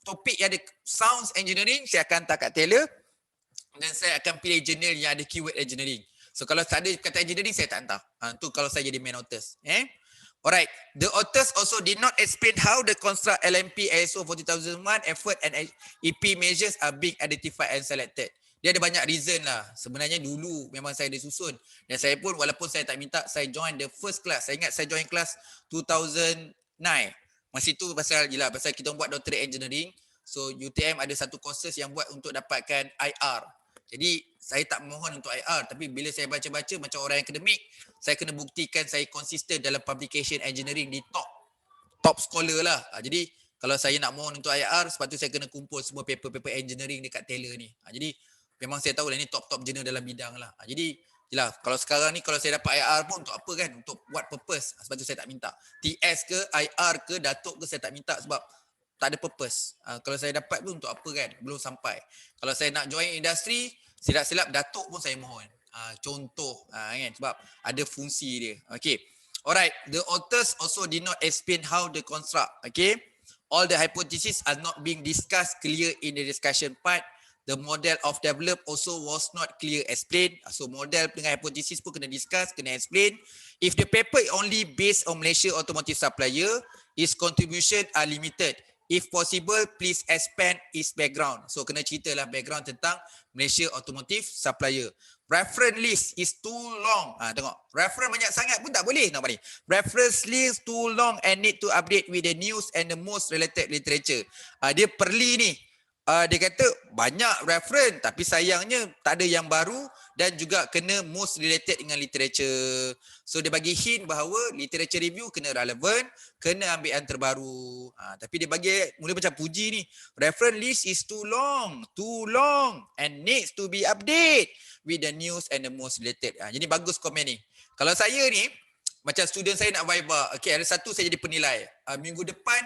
topik yang ada sounds engineering, saya akan hantar kat Taylor. Dan saya akan pilih jurnal yang ada keyword engineering. So kalau tak ada perkataan engineering, saya tak hantar. Tu kalau saya jadi main authors. Alright, the authors also did not explain how the construct LMP ISO 40001 effort and EP measures are being identified and selected. Dia ada banyak reason lah. Sebenarnya dulu memang saya ada susun. Dan saya pun walaupun saya tak minta, saya join the first class. Saya ingat saya join class 2009. Masa itu pasal kita buat doctorate engineering. So UTM ada satu courses yang buat untuk dapatkan IR. Jadi saya tak memohon untuk IR, tapi bila saya baca-baca macam orang akademik, saya kena buktikan saya konsisten dalam publication engineering di top scholar lah. Jadi kalau saya nak mohon untuk IR, sebab tu saya kena kumpul semua paper-paper engineering dekat Taylor ni. Jadi memang saya tahu lah ni top-top journal dalam bidang lah. Jadi kalau sekarang ni kalau saya dapat IR pun untuk apa kan? Untuk what purpose? Sebab tu saya tak minta. TS ke, IR ke, Datuk ke, saya tak minta sebab tak ada purpose. Kalau saya dapat pun untuk apa kan? Belum sampai. Kalau saya nak join industri, silap-silap datuk pun saya mohon. Contoh kan, sebab ada fungsi dia. Okay. Alright, the authors also did not explain how the construct. Okay. All the hypotheses are not being discussed clear in the discussion part. The model of develop also was not clear explained. So model dengan hypothesis pun kena discuss, kena explain. If the paper only based on Malaysia automotive supplier, its contribution are limited. If possible, please expand its background. So kena ceritalah background tentang Malaysia automotive supplier. Reference list is too long. Tengok, reference banyak sangat pun tak boleh. Nampak ni. Reference list too long and need to update with the news and the most related literature. Dia perli ni. Dia kata banyak reference tapi sayangnya tak ada yang baru dan juga kena most related dengan literature. So dia bagi hint bahawa literature review kena relevant, kena ambil yang terbaru. Tapi dia bagi mula macam puji ni. Reference list is too long and needs to be update with the news and the most related. Jadi bagus komen ni. Kalau saya ni macam student saya nak viva, okay, ada satu saya jadi penilai. Minggu depan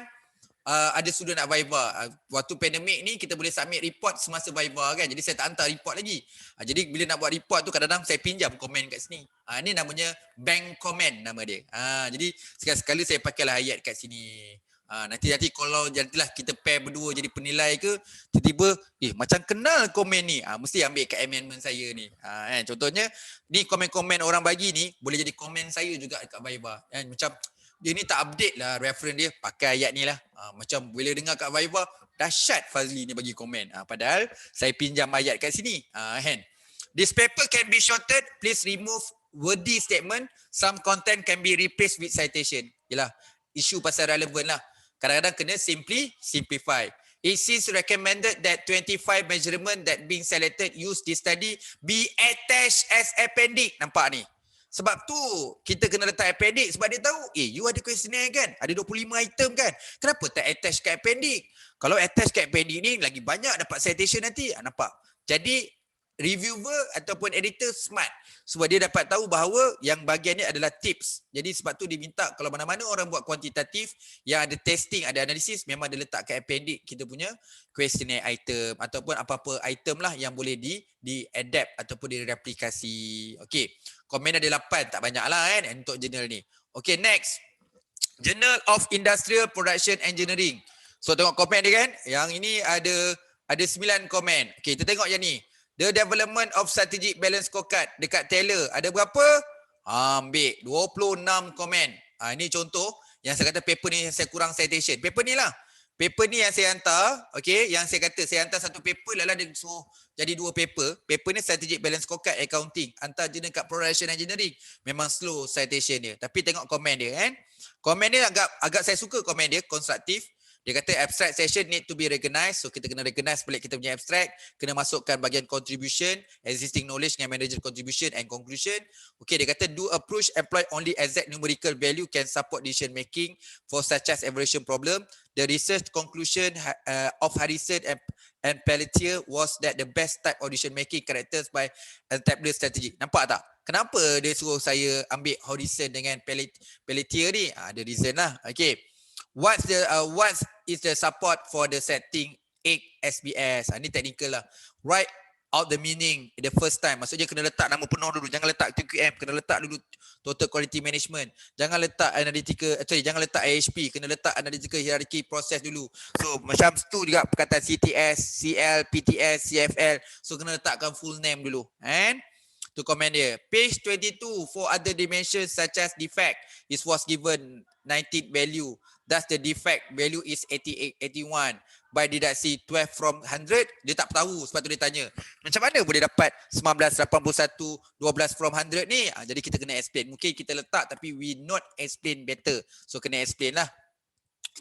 ada student nak viva. Waktu pandemik ni kita boleh submit report semasa viva kan. Jadi saya tak hantar report lagi. Jadi bila nak buat report tu kadang-kadang saya pinjam komen kat sini. Ini namanya bank comment nama dia. Jadi sekali-sekala saya pakailah ayat kat sini. Nanti kalau jadilah kita pair berdua jadi penilai ke, tiba-tiba macam kenal komen ni, mesti ambil kat amendment saya ni. Contohnya ni komen-komen orang bagi ni boleh jadi komen saya juga dekat Viva. Macam dia ni tak update lah reference dia, pakai ayat ni lah. Macam bila dengar kat Viva, dahsyat Fazli ni bagi komen. Padahal saya pinjam ayat kat sini. This paper can be shortened, please remove wordy statement, some content can be replaced with citation. Yalah, isu pasal relevant lah. Kadang-kadang kena simplify. It is recommended that 25 measurement that being selected use this study be attached as appendix. Nampak ni? Sebab tu kita kena letak appendix sebab dia tahu, you ada questionnaire kan? Ada 25 item kan? Kenapa tak attach kat appendix? Kalau attach kat appendix ni lagi banyak dapat citation nanti. Nampak? Jadi reviewer ataupun editor smart sebab dia dapat tahu bahawa yang bahagian ni adalah tips. Jadi sebab tu dia minta kalau mana-mana orang buat kuantitatif yang ada testing, ada analisis, memang dia letak kat appendix kita punya questionnaire item ataupun apa-apa item lah yang boleh di-adapt ataupun direplikasi. Okey. Komen ada 8, tak banyak lah kan untuk jurnal ni. Okey, next. Journal of Industrial Production Engineering. So tengok komen dia kan. Yang ini ada 9 komen. Okey, kita tengok yang ni. The development of strategic balance scorecard dekat Taylor ada berapa? Ambil 26 komen. Ini contoh yang saya kata paper ni yang saya kurang citation. Paper ni lah. Paper ni yang saya hantar, okey, yang saya kata saya hantar satu paper lalu dia suruh jadi 2 paper. Paper ni strategic balance scorecard accounting. Hantar je dekat production engineering. Memang slow citation dia. Tapi tengok komen dia kan. Komen dia agak saya suka komen dia, konstruktif. Dia kata abstract session need to be recognized. So kita kena recognize balik kita punya abstract. Kena masukkan bahagian contribution, existing knowledge dengan manager contribution and conclusion. Okay, dia kata do approach employ only exact numerical value can support decision making for such as evaluation problem. The research conclusion of Harrison and Pelletier was that the best type of decision making characterized by a tabler strategy. Nampak tak? Kenapa dia suruh saya ambil Harrison dengan Pelletier ni? Ada reason lah. Okay. What is the support for the setting 8 SBS? Ini technical lah. Write out the meaning the first time. Maksudnya kena letak nama penuh dulu. Jangan letak TQM. Kena letak dulu total quality management. Jangan letak analytical, jangan letak AHP. Kena letak analytical hierarchy process dulu. So macam tu juga perkataan CTS, CL, PTS, CFL. So kena letakkan full name dulu. And to comment dia. Page 22 for other dimensions such as defect is was given 19 value. Thus the defect value is 88, 81. By deduksi 12 from 100, dia tak tahu. Sebab tu dia tanya, macam mana boleh dapat 1981, 12 from 100 ni? Jadi kita kena explain. Mungkin kita letak tapi we not explain better. So kena explain lah.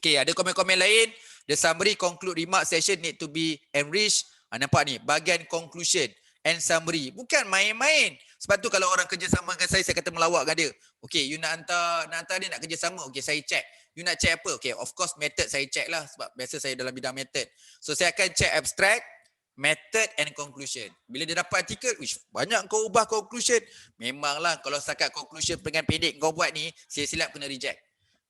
Okay, ada komen-komen lain. The summary conclude remark session need to be enriched. Nampak ni, bahagian conclusion and summary. Bukan main-main. Sebab tu kalau orang kerjasama dengan saya kata melawak dengan dia. Okay, you nak hantar dia nak kerjasama. Okay, saya check. You nak check apa? Okay, of course method saya check lah. Sebab biasa saya dalam bidang method. So saya akan check abstract, method and conclusion. Bila dia dapat artikel, banyak kau ubah conclusion. Memanglah kalau setakat conclusion dengan pendek kau buat ni, silap kena reject.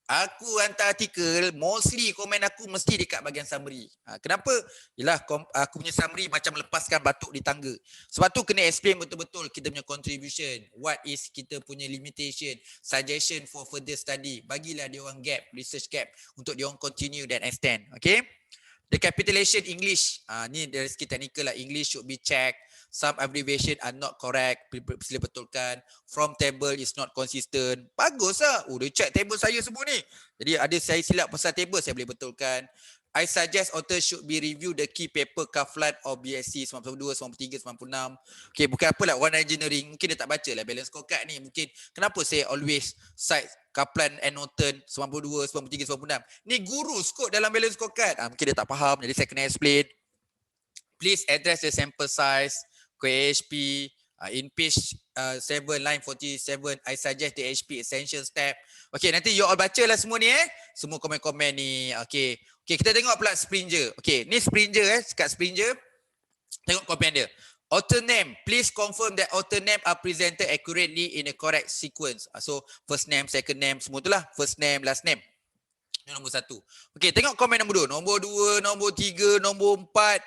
Aku hantar artikel, mostly komen aku mesti dekat bahagian summary. Kenapa? Yelah aku punya summary macam lepaskan batuk di tangga. Sebab tu kena explain betul-betul kita punya contribution. What is kita punya limitation, suggestion for further study. Bagilah dia orang gap, research gap untuk dia orang continue dan extend. Okay? The capitalization English, ni dari segi technical lah. English should be checked. Some abbreviation are not correct. Sila betulkan. From table is not consistent. Bagus lah. Dia check table saya semua ni. Jadi ada saya silap pasal table, saya boleh betulkan. I suggest author should be review the key paper Kaflat or BSc 92, 93, 96. Okay, bukan apalah One Engineering. Mungkin dia tak baca lah balance scorecard ni. Mungkin kenapa saya always cite Kaplan and Norton 92, 93, 96. Ni guru skop dalam balance scorecard. Mungkin dia tak faham, jadi saya kena explain. Please address the sample size, KHP. In page 7, line 47, I suggest the HP essential step. Okay, nanti you all baca lah semua ni semua komen-komen ni. Okay, kita tengok pula Springer. Okay, ni Springer kat Springer. Tengok komen dia. Author name, please confirm that author name are presented accurately in a correct sequence. So first name, second name, semua tu lah. First name, last name. Ini nombor 1. Okay, tengok komen nombor 2. Nombor 2, nombor 3, nombor 4.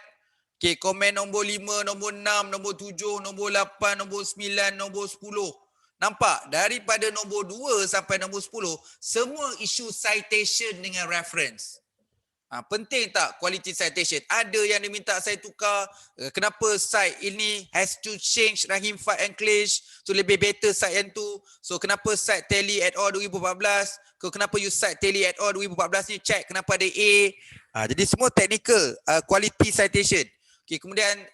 Okay, komen nombor 5, nombor 6, nombor 7, nombor 8, nombor 9, nombor 10. Nampak? Daripada nombor 2 sampai nombor 10, semua isu citation dengan reference. Penting tak quality citation? Ada yang diminta saya tukar. Kenapa site ini has to change Rahim Fad and Clash? So lebih better site yang tu. So kenapa site Tally et al 2014? Kenapa you site Tally et al 2014 ni check? Kenapa ada A? Jadi semua technical quality citation. Okay, kemudian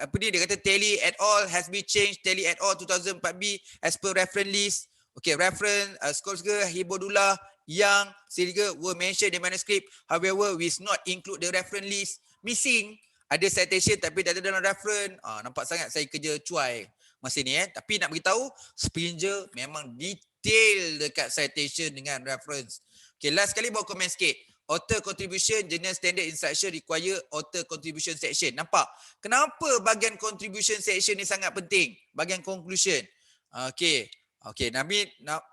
apa ni dia kata Tally et al has been changed, Tally et al 2004B as per reference list. Okay, reference Skolzger, Hibodullah, Yang, Silger were mentioned in manuscript. However, we not include the reference list. Missing. Ada citation tapi tak ada dalam reference. Nampak sangat saya kerja cuai masa ni Tapi nak beritahu, Springer memang detail dekat citation dengan reference. Okay, last sekali bawa komen sikit. Author contribution, general standard instruction require author contribution section. Nampak? Kenapa bahagian contribution section ni sangat penting? Bahagian conclusion. Okay,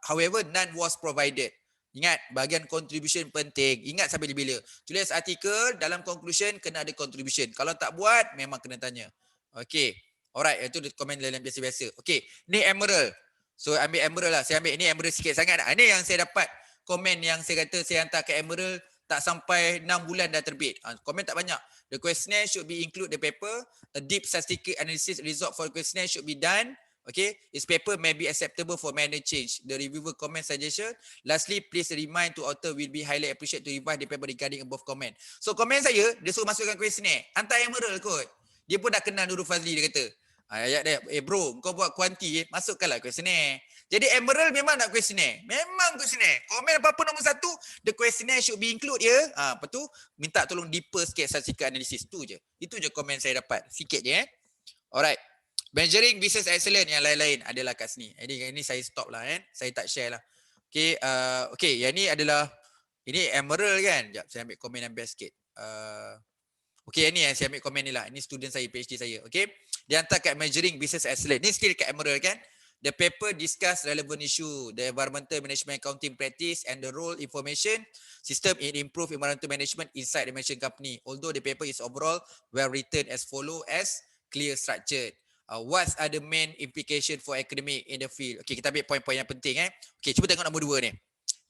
however, none was provided. Ingat, bahagian contribution penting. Ingat sampai bila. Tulis artikel, dalam conclusion kena ada contribution. Kalau tak buat, memang kena tanya. Okay. Alright, itu komen dalam biasa-biasa. Okay, ni Emerald. So, ambil Emerald lah. Saya ambil ni Emerald sikit sangat. Ini yang saya dapat. Komen yang saya kata saya hantar ke Emerald, tak sampai 6 bulan dah terbit. Komen tak banyak. The questionnaire should be include the paper. A deep statistical analysis result for the questionnaire should be done. Okay, its paper may be acceptable for minor change. The reviewer comment suggestion. Lastly, please remind to author will be highly appreciate to revise the paper regarding above comment. So komen saya, dia suruh masukkan questionnaire. Hantar Emerald kot. Dia pun dah kenal Nurul Fazli, dia kata. Ayat dia, bro, kau buat kuanti, masukkanlah questionnaire. Jadi Emerald memang nak questionnaire. Memang questionnaire. Komen apa-apa nombor 1, the questionnaire should be include ya. Lepas tu, minta tolong deeper sikit statistical analysis. Tu je. Itu je komen saya dapat. Sikit je Alright. Measuring business excellence yang lain-lain adalah kat sini. Ini saya stop lah Saya tak share lah. Okay, yang ni adalah, ini Emerald kan. Sekejap, saya ambil komen yang best sikit. Okay, yang ni saya ambil komen ni lah. Ini student saya, PhD saya. Okay, dia hantar kat measuring business excellence. Ni skill kat Emerald kan. The paper discuss relevant issue, the environmental management accounting practice and the role information system in improve environmental management inside the mentioned company. Although the paper is overall well written as follow as clear structured. What are the main implication for academic in the field? Okay, kita ambil poin-poin yang penting Okay, cuba tengok nombor 2 ni.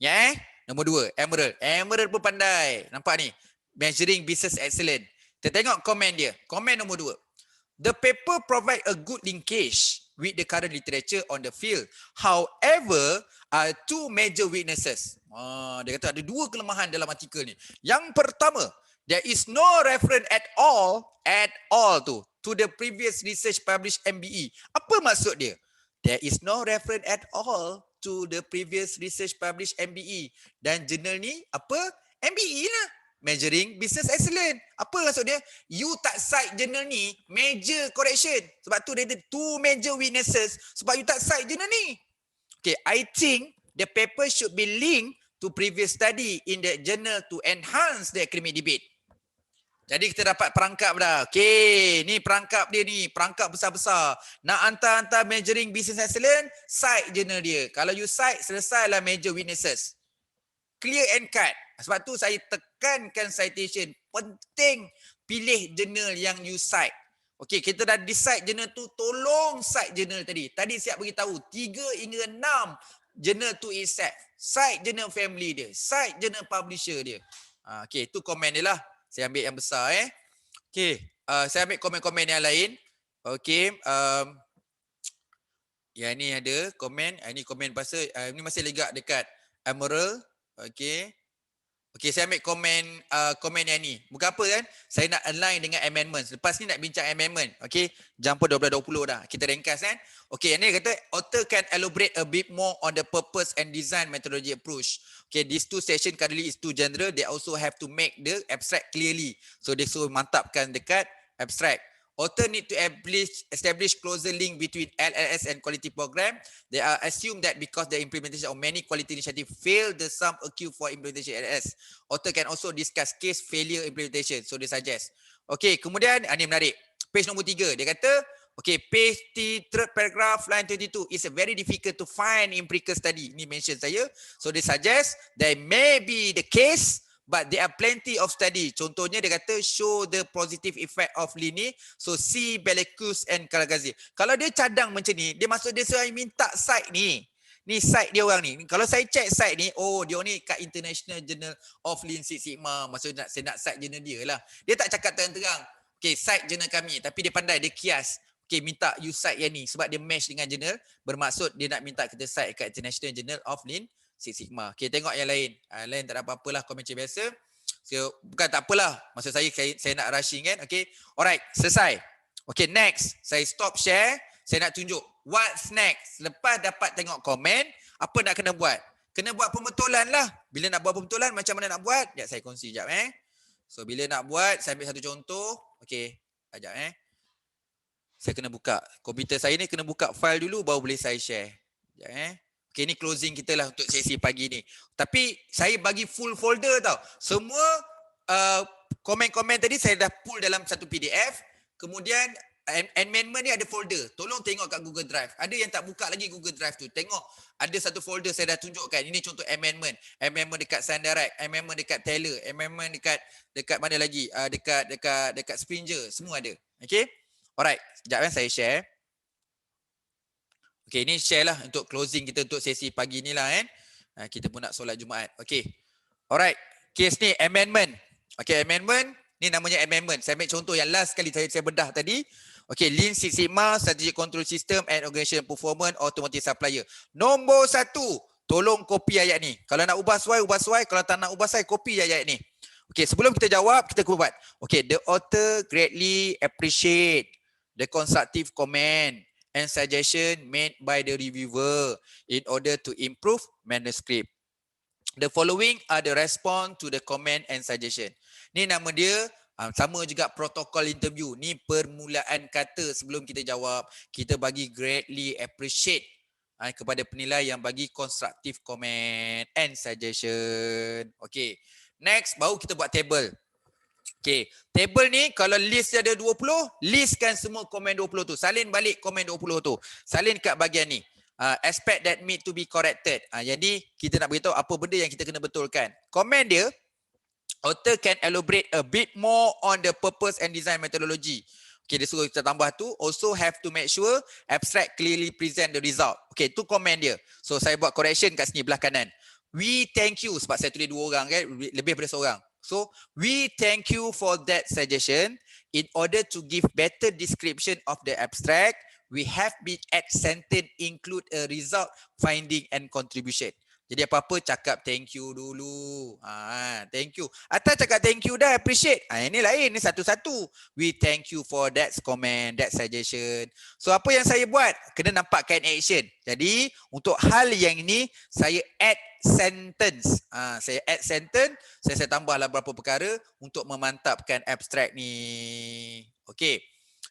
Ya nombor 2, Emerald. Emerald pun pandai. Nampak ni? Measuring business excellence. Kita tengok komen dia. Komen nombor 2. The paper provide a good linkage with the current literature on the field. However, two major weaknesses. Dia kata ada 2 kelemahan dalam artikel ni. Yang pertama, there is no reference at all to the previous research published MBE. Apa maksud dia? There is no reference at all to the previous research published MBE. Dan jurnal ni apa? MBE lah. Measuring Business Excellence. Apa maksud dia? You tak cite jurnal ni, major correction. Sebab tu dia ada 2 major weaknesses. Sebab you tak cite jurnal ni. Okay, I think the paper should be linked to previous study in the journal to enhance the academic debate. Jadi kita dapat perangkap dah. Okay, ni perangkap dia ni. Perangkap besar-besar. Nak hantar-hantar measuring business excellence, cite journal dia. Kalau you cite, selesailah major weaknesses. clear and cut. Sebab tu saya tekankan citation. Penting pilih jurnal yang you cite. Okey, kita dah decide jurnal tu, tolong cite jurnal tadi. Tadi siap beritahu 3 hingga 6 jurnal tu itself. Cite jurnal family dia, cite jurnal publisher dia. Okey, tu komen dia lah. Saya ambil yang besar Okey, saya ambil komen-komen yang lain. Okey, yang ni ada komen, ini komen pasal ini masih legak dekat Emerald. Okey. Okey, saya ambil komen yang ni. Bukan apa kan? Saya nak align dengan amendments. Lepas ni nak bincang amendment. Okey, jam pun 12.20 dah. Kita ringkas kan? Okey, yang ni kata author can elaborate a bit more on the purpose and design methodology approach. Okay, these two section currently is too general. They also have to make the abstract clearly. So they so mantapkan dekat abstract. Author need to establish closer link between LLS and quality program. They are assumed that because the implementation of many quality initiative fail the sum accrued for implementation LLS. Author can also discuss case failure implementation. So they suggest. Okay, kemudian ini menarik. Page nombor 3. Dia kata, okay, page third paragraph line 22 is a very difficult to find empirical study. Ini mention saya. So they suggest there may be the case, but there are plenty of study. Contohnya dia kata show the positive effect of Lini. So see Bellecus and Karagazi. Kalau dia cadang macam ni, dia maksud dia saya minta site ni. Ni site dia orang ni. Kalau saya check site ni, oh dia ni kat International Journal of Lean Six Sigma. Maksud saya nak site jurnal dia lah. Dia tak cakap terang-terang. Okay, site jurnal kami. Tapi dia pandai, dia kias. Okay, minta you cite yang ni. Sebab dia match dengan jurnal. Bermaksud dia nak minta kita cite kat International Journal of Lean Six Sigma. Okay, tengok yang lain. Lain tak ada apa-apalah, komen macam biasa. So, bukan tak apalah. Maksud saya nak rushing kan. Okay, alright, selesai. Okay, next. Saya stop share. Saya nak tunjuk what's next. Lepas dapat tengok komen, apa nak kena buat? Kena buat pembetulan lah. Bila nak buat pembetulan, macam mana nak buat? Sekejap saya kongsi sekejap So, bila nak buat, saya ambil satu contoh. Okay, sekejap Saya kena buka. Komputer saya ni kena buka file dulu, baru boleh saya share. Sekejap Okay, ni closing kita lah untuk sesi pagi ni. Tapi saya bagi full folder tau. Semua komen-komen tadi saya dah pull dalam satu PDF. Kemudian amendment ni ada folder. Tolong tengok kat Google Drive. Ada yang tak buka lagi Google Drive tu. Tengok ada satu folder saya dah tunjukkan. Ini contoh amendment. Amendment dekat SunDirect, amendment dekat Taylor, amendment dekat mana lagi? Dekat Springer. Semua ada. Okay? Alright, sekejap saya share. Okay, ini share lah untuk closing kita untuk sesi pagi ni lah kita pun nak solat Jumaat. Okay. Alright. Case ni amendment. Okay, amendment. Ni namanya amendment. Saya ambil contoh yang last kali saya bedah tadi. Okay, Lean Six Sigma, Strategic Control System and Organization Performance, Automotive Supplier. Nombor 1, tolong copy ayat ni. Kalau nak ubah suai, ubah suai. Kalau tak nak ubah suai, copy ayat ni. Okay, sebelum kita jawab, kita buat. Okay, the author greatly appreciate the constructive comment and suggestion made by the reviewer in order to improve manuscript. The following are the response to the comment and suggestion. Ni nama dia, sama juga protokol interview. Ni permulaan kata sebelum kita jawab. Kita bagi greatly appreciate kepada penilai yang bagi constructive comment and suggestion. Okay. Next, baru kita buat table. Okay, table ni kalau list dia ada 20, listkan semua komen 20 tu. Salin balik komen 20 tu. Salin kat bahagian ni. Aspect that need to be corrected. Jadi kita nak beritahu apa benda yang kita kena betulkan. Komen dia, author can elaborate a bit more on the purpose and design methodology. Okay, dia suruh kita tambah tu. Also have to make sure abstract clearly present the result. Okay, tu komen dia. So saya buat correction kat sini belah kanan. We thank you, sebab saya tulis 2 orang kan, lebih daripada seorang. So, we thank you for that suggestion. In order to give better description of the abstract, we have been accented include a result, finding and contribution. Jadi apa-apa cakap thank you dulu. Thank you. Atau cakap thank you dah appreciate. Ini lain, ini satu-satu. We thank you for that comment, that suggestion. So apa yang saya buat? Kena nampakkan action. Jadi untuk hal yang ini saya add sentence. Saya add sentence, saya tambahlah beberapa perkara untuk memantapkan abstract ni. Okay.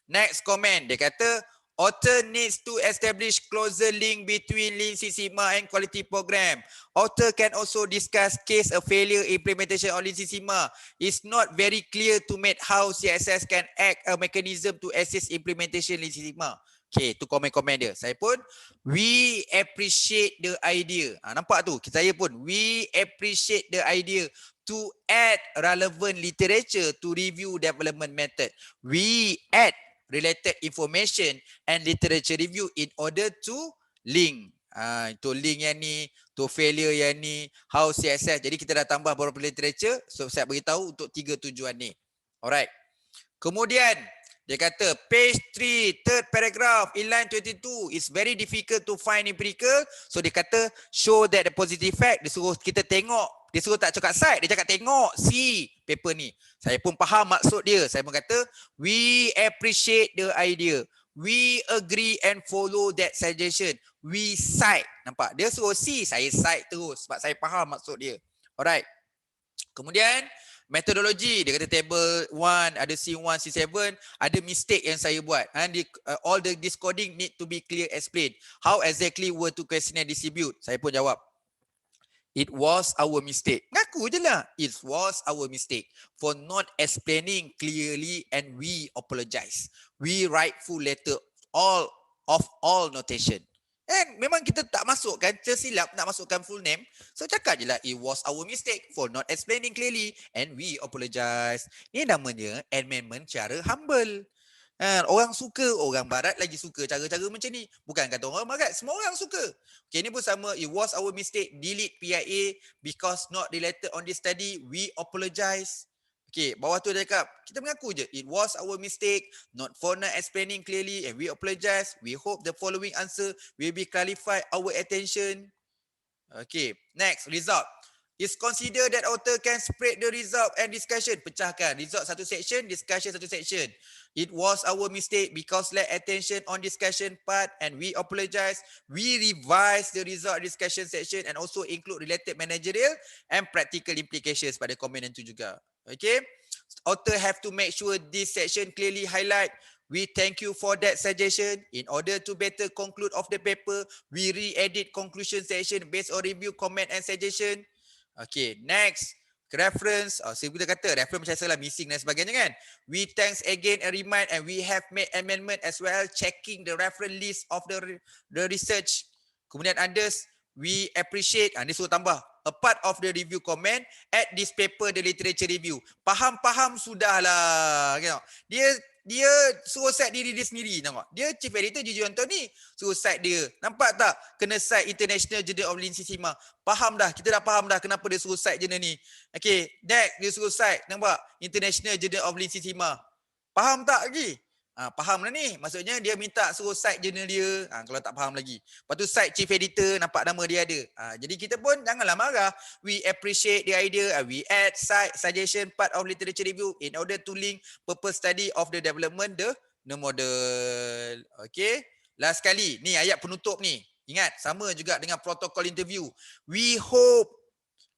Next comment, dia kata author needs to establish closer link between Lean Six Sigma and quality program. Author can also discuss case of failure implementation of Lean Six Sigma. It's not very clear to me how CSS can act a mechanism to assist implementation Lean Six Sigma. Okay, tu komen-komen dia. Saya pun, we appreciate the idea. Nampak tu? Saya pun, we appreciate the idea to add relevant literature to review development method. We add related information and literature review in order to link. Itu link yang ni, to failure yang ni, how CSS. Jadi kita dah tambah beberapa literature, so saya beritahu untuk 3 tujuan ni. Alright. Kemudian, dia kata page 3, third paragraph, in line 22, is very difficult to find empirical. So dia kata show that the positive fact. Dia suruh kita tengok. Dia suruh tak cakap cite, dia cakap tengok, see paper ni. Saya pun faham maksud dia. Saya pun kata, we appreciate the idea. We agree and follow that suggestion. We cite. Nampak? Dia suruh see, saya cite terus. Sebab saya faham maksud dia. Alright. Kemudian, metodologi, dia kata table 1, ada C1, C7, ada mistake yang saya buat. All the this coding need to be clear explained. How exactly were to questionnaire distribute? Saya pun jawab, it was our mistake. Ngaku je lah. It was our mistake for not explaining clearly and we apologize. We write full letter of all notation. And memang kita tak masukkan, tersilap nak masukkan full name. So cakap je lah, it was our mistake for not explaining clearly and we apologize. Ni namanya amendment cara humble. Orang suka, orang barat lagi suka cara-cara macam ni. Bukan kata orang barat, semua orang suka. Okay, ni pun sama, it was our mistake, delete PIA because not related on this study, we apologize. Okay, bawah tu dia cakap, kita mengaku je, it was our mistake, not for not explaining clearly and we apologize. We hope the following answer will be clarified our attention. Okay, next, result. It's considered that author can spread the result and discussion. Pecahkan, result satu section, discussion satu section. It was our mistake because lack attention on discussion part and we apologize. We revise the result discussion section and also include related managerial and practical implications pada komen yang tu juga. Okay, author have to make sure this section clearly highlight. We thank you for that suggestion. In order to better conclude of the paper, we re-edit conclusion section based on review, comment and suggestion. Okay, next. Reference, saya boleh kata reference macam salah, missing dan sebagainya kan. We thanks again and remind and we have made amendment as well, checking the reference list of the research. Kemudian others, we appreciate, ni suruh tambah, a part of the review comment, at this paper the literature review. Faham-faham sudahlah. Dia suruh cite diri dia sendiri, nampak. Dia chief editor Gigi Anthony suruh cite dia. Nampak tak? Kena cite International Journal of Linsisima. Faham dah, kita dah faham dah kenapa dia suruh cite jurnal ni. Okay, next dia suruh cite, nampak? International Journal of Linsisima. Faham tak lagi? Faham lah ni. Maksudnya dia minta suruh cite jurnal dia. Kalau tak faham lagi. Lepas tu cite chief editor, nampak nama dia ada. Jadi kita pun janganlah marah. We appreciate the idea. We add cite suggestion part of literature review in order to link purpose study of the development the model. Okay. Last kali. Ni ayat penutup ni. Ingat, sama juga dengan protokol interview. We hope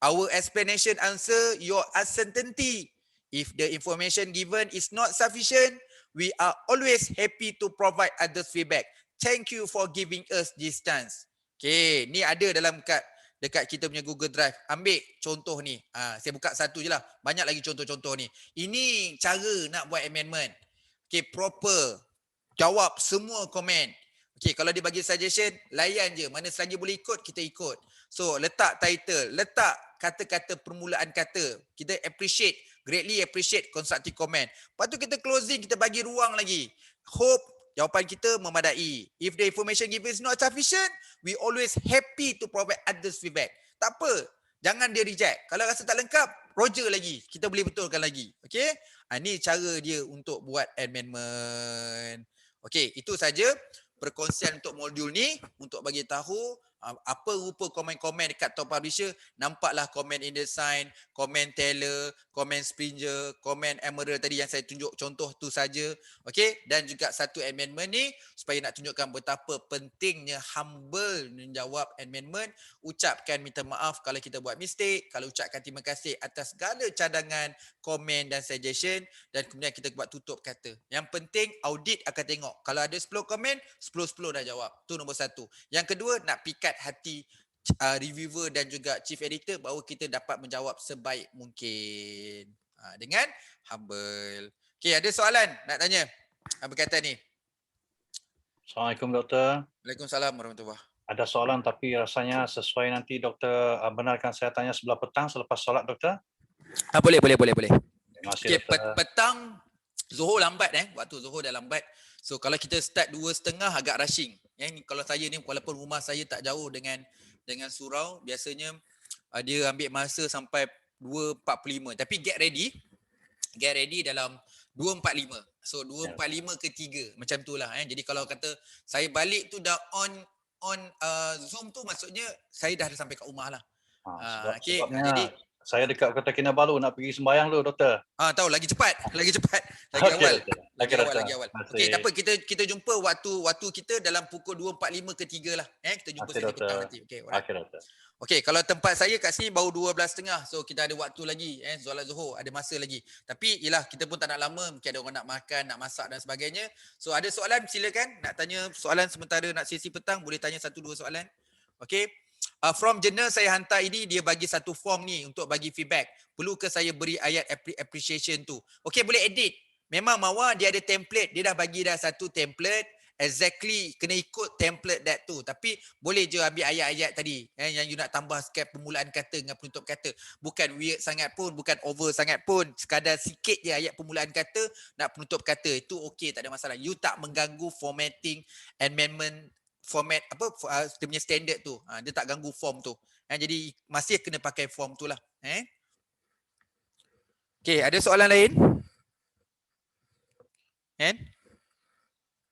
our explanation answer your uncertainty. If the information given is not sufficient, we are always happy to provide others feedback. Thank you for giving us this chance. Okay, ni ada dalam dekat kita punya Google Drive. Ambil contoh ni. Saya buka satu je lah. Banyak lagi contoh-contoh ni. Ini cara nak buat amendment. Okay, proper. Jawab semua komen. Okay, kalau dia bagi suggestion, layan je. Mana selagi boleh ikut, kita ikut. So, letak title. Letak kata-kata permulaan kata. Kita appreciate. Greatly appreciate constructive comment. Lepas tu kita closing, kita bagi ruang lagi. Hope jawapan kita memadai. If the information given is not sufficient, we always happy to provide others feedback. Tak apa. Jangan dia reject. Kalau rasa tak lengkap, roger lagi. Kita boleh betulkan lagi. Okay? Ini cara dia untuk buat amendment. Okay, itu saja perkongsian untuk modul ni. Untuk bagi tahu apa rupa komen-komen dekat top publisher. Nampaklah komen InDesign, komen Teller, komen Springer, komen Emerald tadi yang saya tunjuk contoh tu saja. Okey, dan juga satu amendment ni supaya nak tunjukkan betapa pentingnya humble menjawab amendment. Ucapkan minta maaf kalau kita buat mistake, kalau ucapkan terima kasih atas segala cadangan, komen dan suggestion, dan kemudian kita buat tutup kata. Yang penting audit akan tengok. Kalau ada 10 komen, 10-10 dah jawab. Tu nombor satu. Yang kedua, nak pikat hati reviewer dan juga chief editor bahawa kita dapat menjawab sebaik mungkin. Dengan humble. Okey, ada soalan nak tanya berkaitan ni? Assalamualaikum doktor. Waalaikumsalam warahmatullahi. Ada soalan tapi rasanya sesuai nanti doktor benarkan saya tanya sebelah petang selepas solat doktor. Boleh. Terima kasih Okey, doktor. petang Zuhur lambat waktu Zuhur dah lambat. So kalau kita start 2.30 agak rushing. Ni kalau saya ni walaupun rumah saya tak jauh dengan surau, biasanya dia ambil masa sampai 2.45. Tapi get ready dalam 2.45. So 2.45 ke 3 macam itulah Jadi kalau kata saya balik tu dah on Zoom tu, maksudnya saya dah sampai kat rumah lah. Okey, Sebabnya jadi saya dekat Kota Kinabalu nak pergi sembahyang dulu doktor. tahu lagi cepat. Lagi Okey, awal. doktor. Lagi Okey, awal. doktor. Okey, tak apa, kita jumpa waktu kita dalam pukul 2.45 ke 3 lah. Kita jumpa sesi petang nanti. Okey, alright. Okey doktor. Okey, kalau tempat saya kat sini baru 12.30. So kita ada waktu lagi solat Zuhur, ada masa lagi. Tapi yalah, kita pun tak nak lama, mungkin ada orang nak makan, nak masak dan sebagainya. So ada soalan silakan, nak tanya soalan sementara nak sesi petang, boleh tanya 1-2 soalan. Okey. From Jenner saya hantar ini, dia bagi satu form ni untuk bagi feedback. Perlu ke saya beri ayat appreciation tu? Okey, boleh edit. Memang Mawar dia ada template, dia dah bagi dah satu template. Exactly, kena ikut template that tu. Tapi boleh je ambil ayat-ayat tadi yang you nak tambah sikit permulaan kata dengan penutup kata. Bukan weird sangat pun, bukan over sangat pun. Sekadar sikit je ayat permulaan kata, nak penutup kata. Itu okey, tak ada masalah. You tak mengganggu formatting, amendment, format dia punya standard tu. Dia tak ganggu form tu. Jadi masih kena pakai form tu lah. Okey, ada soalan lain?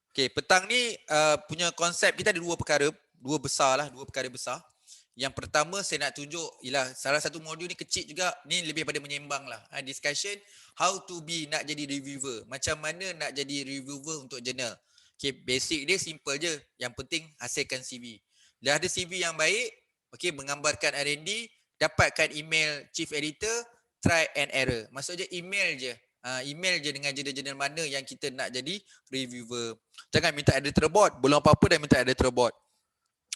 Okey, petang ni punya konsep kita ada dua perkara besar. Yang pertama saya nak tunjuk ialah salah satu modul ni kecil juga, ni lebih pada menyembang lah. Discussion how to be nak jadi reviewer. Macam mana nak jadi reviewer untuk jurnal. Okey, basic dia simple je. Yang penting hasilkan CV. Dah ada CV yang baik, okey, menggambarkan R&D, dapatkan email chief editor, try and error. Maksudnya email je. Email je dengan jurnal-jurnal mana yang kita nak jadi reviewer. Jangan minta editor board, belum apa-apa dah minta editor board.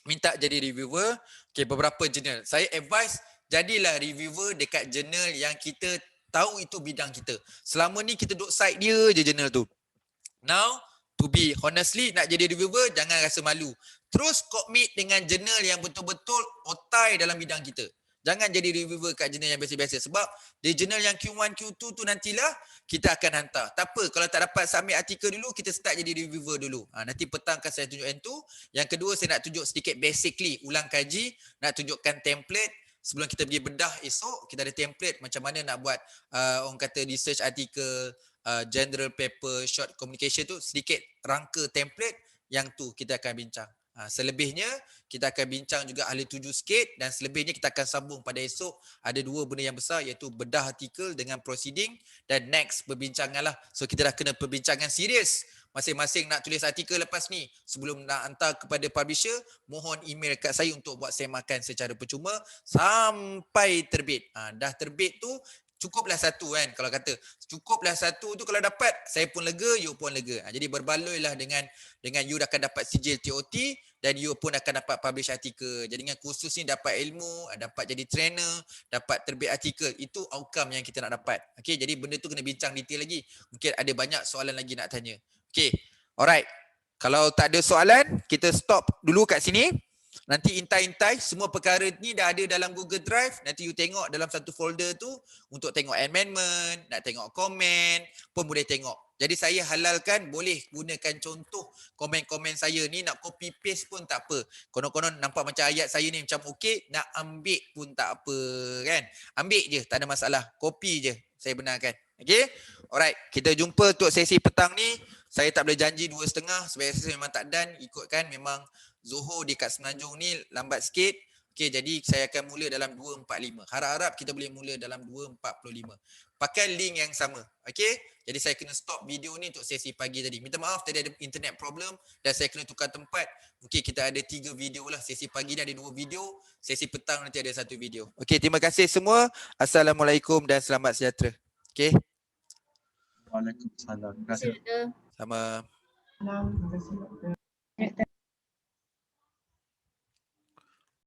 Minta jadi reviewer, okay, beberapa jurnal. Saya advise jadilah reviewer dekat jurnal yang kita tahu itu bidang kita. Selama ni kita duduk side dia je jurnal tu. Now, to be honestly, nak jadi reviewer jangan rasa malu. Terus commit dengan jurnal yang betul-betul otai dalam bidang kita. Jangan jadi reviewer kat jurnal yang biasa-biasa. Sebab di jurnal yang Q1, Q2 tu nantilah kita akan hantar. Tak apa, kalau tak dapat submit artikel dulu, kita start jadi reviewer dulu. Nanti petang akan saya tunjuk yang tu. Yang kedua, saya nak tunjuk sedikit basically, ulang kaji, nak tunjukkan template. Sebelum kita pergi bedah esok, kita ada template macam mana nak buat orang kata research artikel, general paper, short communication tu, sedikit rangka template yang tu kita akan bincang. Selebihnya kita akan bincang juga ahli tuju sikit, dan selebihnya kita akan sambung pada esok. Ada dua benda yang besar, iaitu bedah artikel dengan proceeding, dan next perbincangan lah. So kita dah kena perbincangan serius. Masing-masing nak tulis artikel lepas ni, sebelum nak hantar kepada publisher, mohon email kat saya untuk buat semakan secara percuma sampai terbit. Dah terbit tu cukuplah satu kan, kalau kata cukuplah satu tu, kalau dapat saya pun lega, you pun lega. Jadi berbaloilah dengan you akan dapat sijil TOT, dan you pun akan dapat publish artikel. Jadi dengan kursus ni dapat ilmu, dapat jadi trainer, dapat terbit artikel. Itu outcome yang kita nak dapat. Okey, jadi benda tu kena bincang detail lagi. Mungkin ada banyak soalan lagi nak tanya. Okey, alright. Kalau tak ada soalan, kita stop dulu kat sini. Nanti intai-intai semua perkara ni dah ada dalam Google Drive. Nanti you tengok dalam satu folder tu untuk tengok amendment, nak tengok komen pun boleh tengok. Jadi saya halalkan boleh gunakan contoh komen-komen saya ni, nak copy paste pun tak apa. Konon-konon nampak macam ayat saya ni macam okey, nak ambil pun tak apa kan. Ambil je, tak ada masalah. Copy je, saya benarkan. Okey? Alright, kita jumpa untuk sesi petang ni. Saya tak boleh janji 2.30 sebab saya memang tak done, ikutkan memang Zuhur dekat Semenanjung ni lambat sikit. Okey, jadi saya akan mula dalam 2.45. Harap-harap kita boleh mula dalam 2.45. Pakai link yang sama. Okey? Jadi saya kena stop video ni untuk sesi pagi tadi. Minta maaf tadi ada internet problem dan saya kena tukar tempat. Mungkin kita ada 3 video lah. Sesi pagi ni ada 2 video. Sesi petang nanti ada 1 video. Okey, terima kasih semua. Assalamualaikum dan selamat sejahtera. Okey? Waalaikumsalam. Terima kasih. Sama. Terima kasih.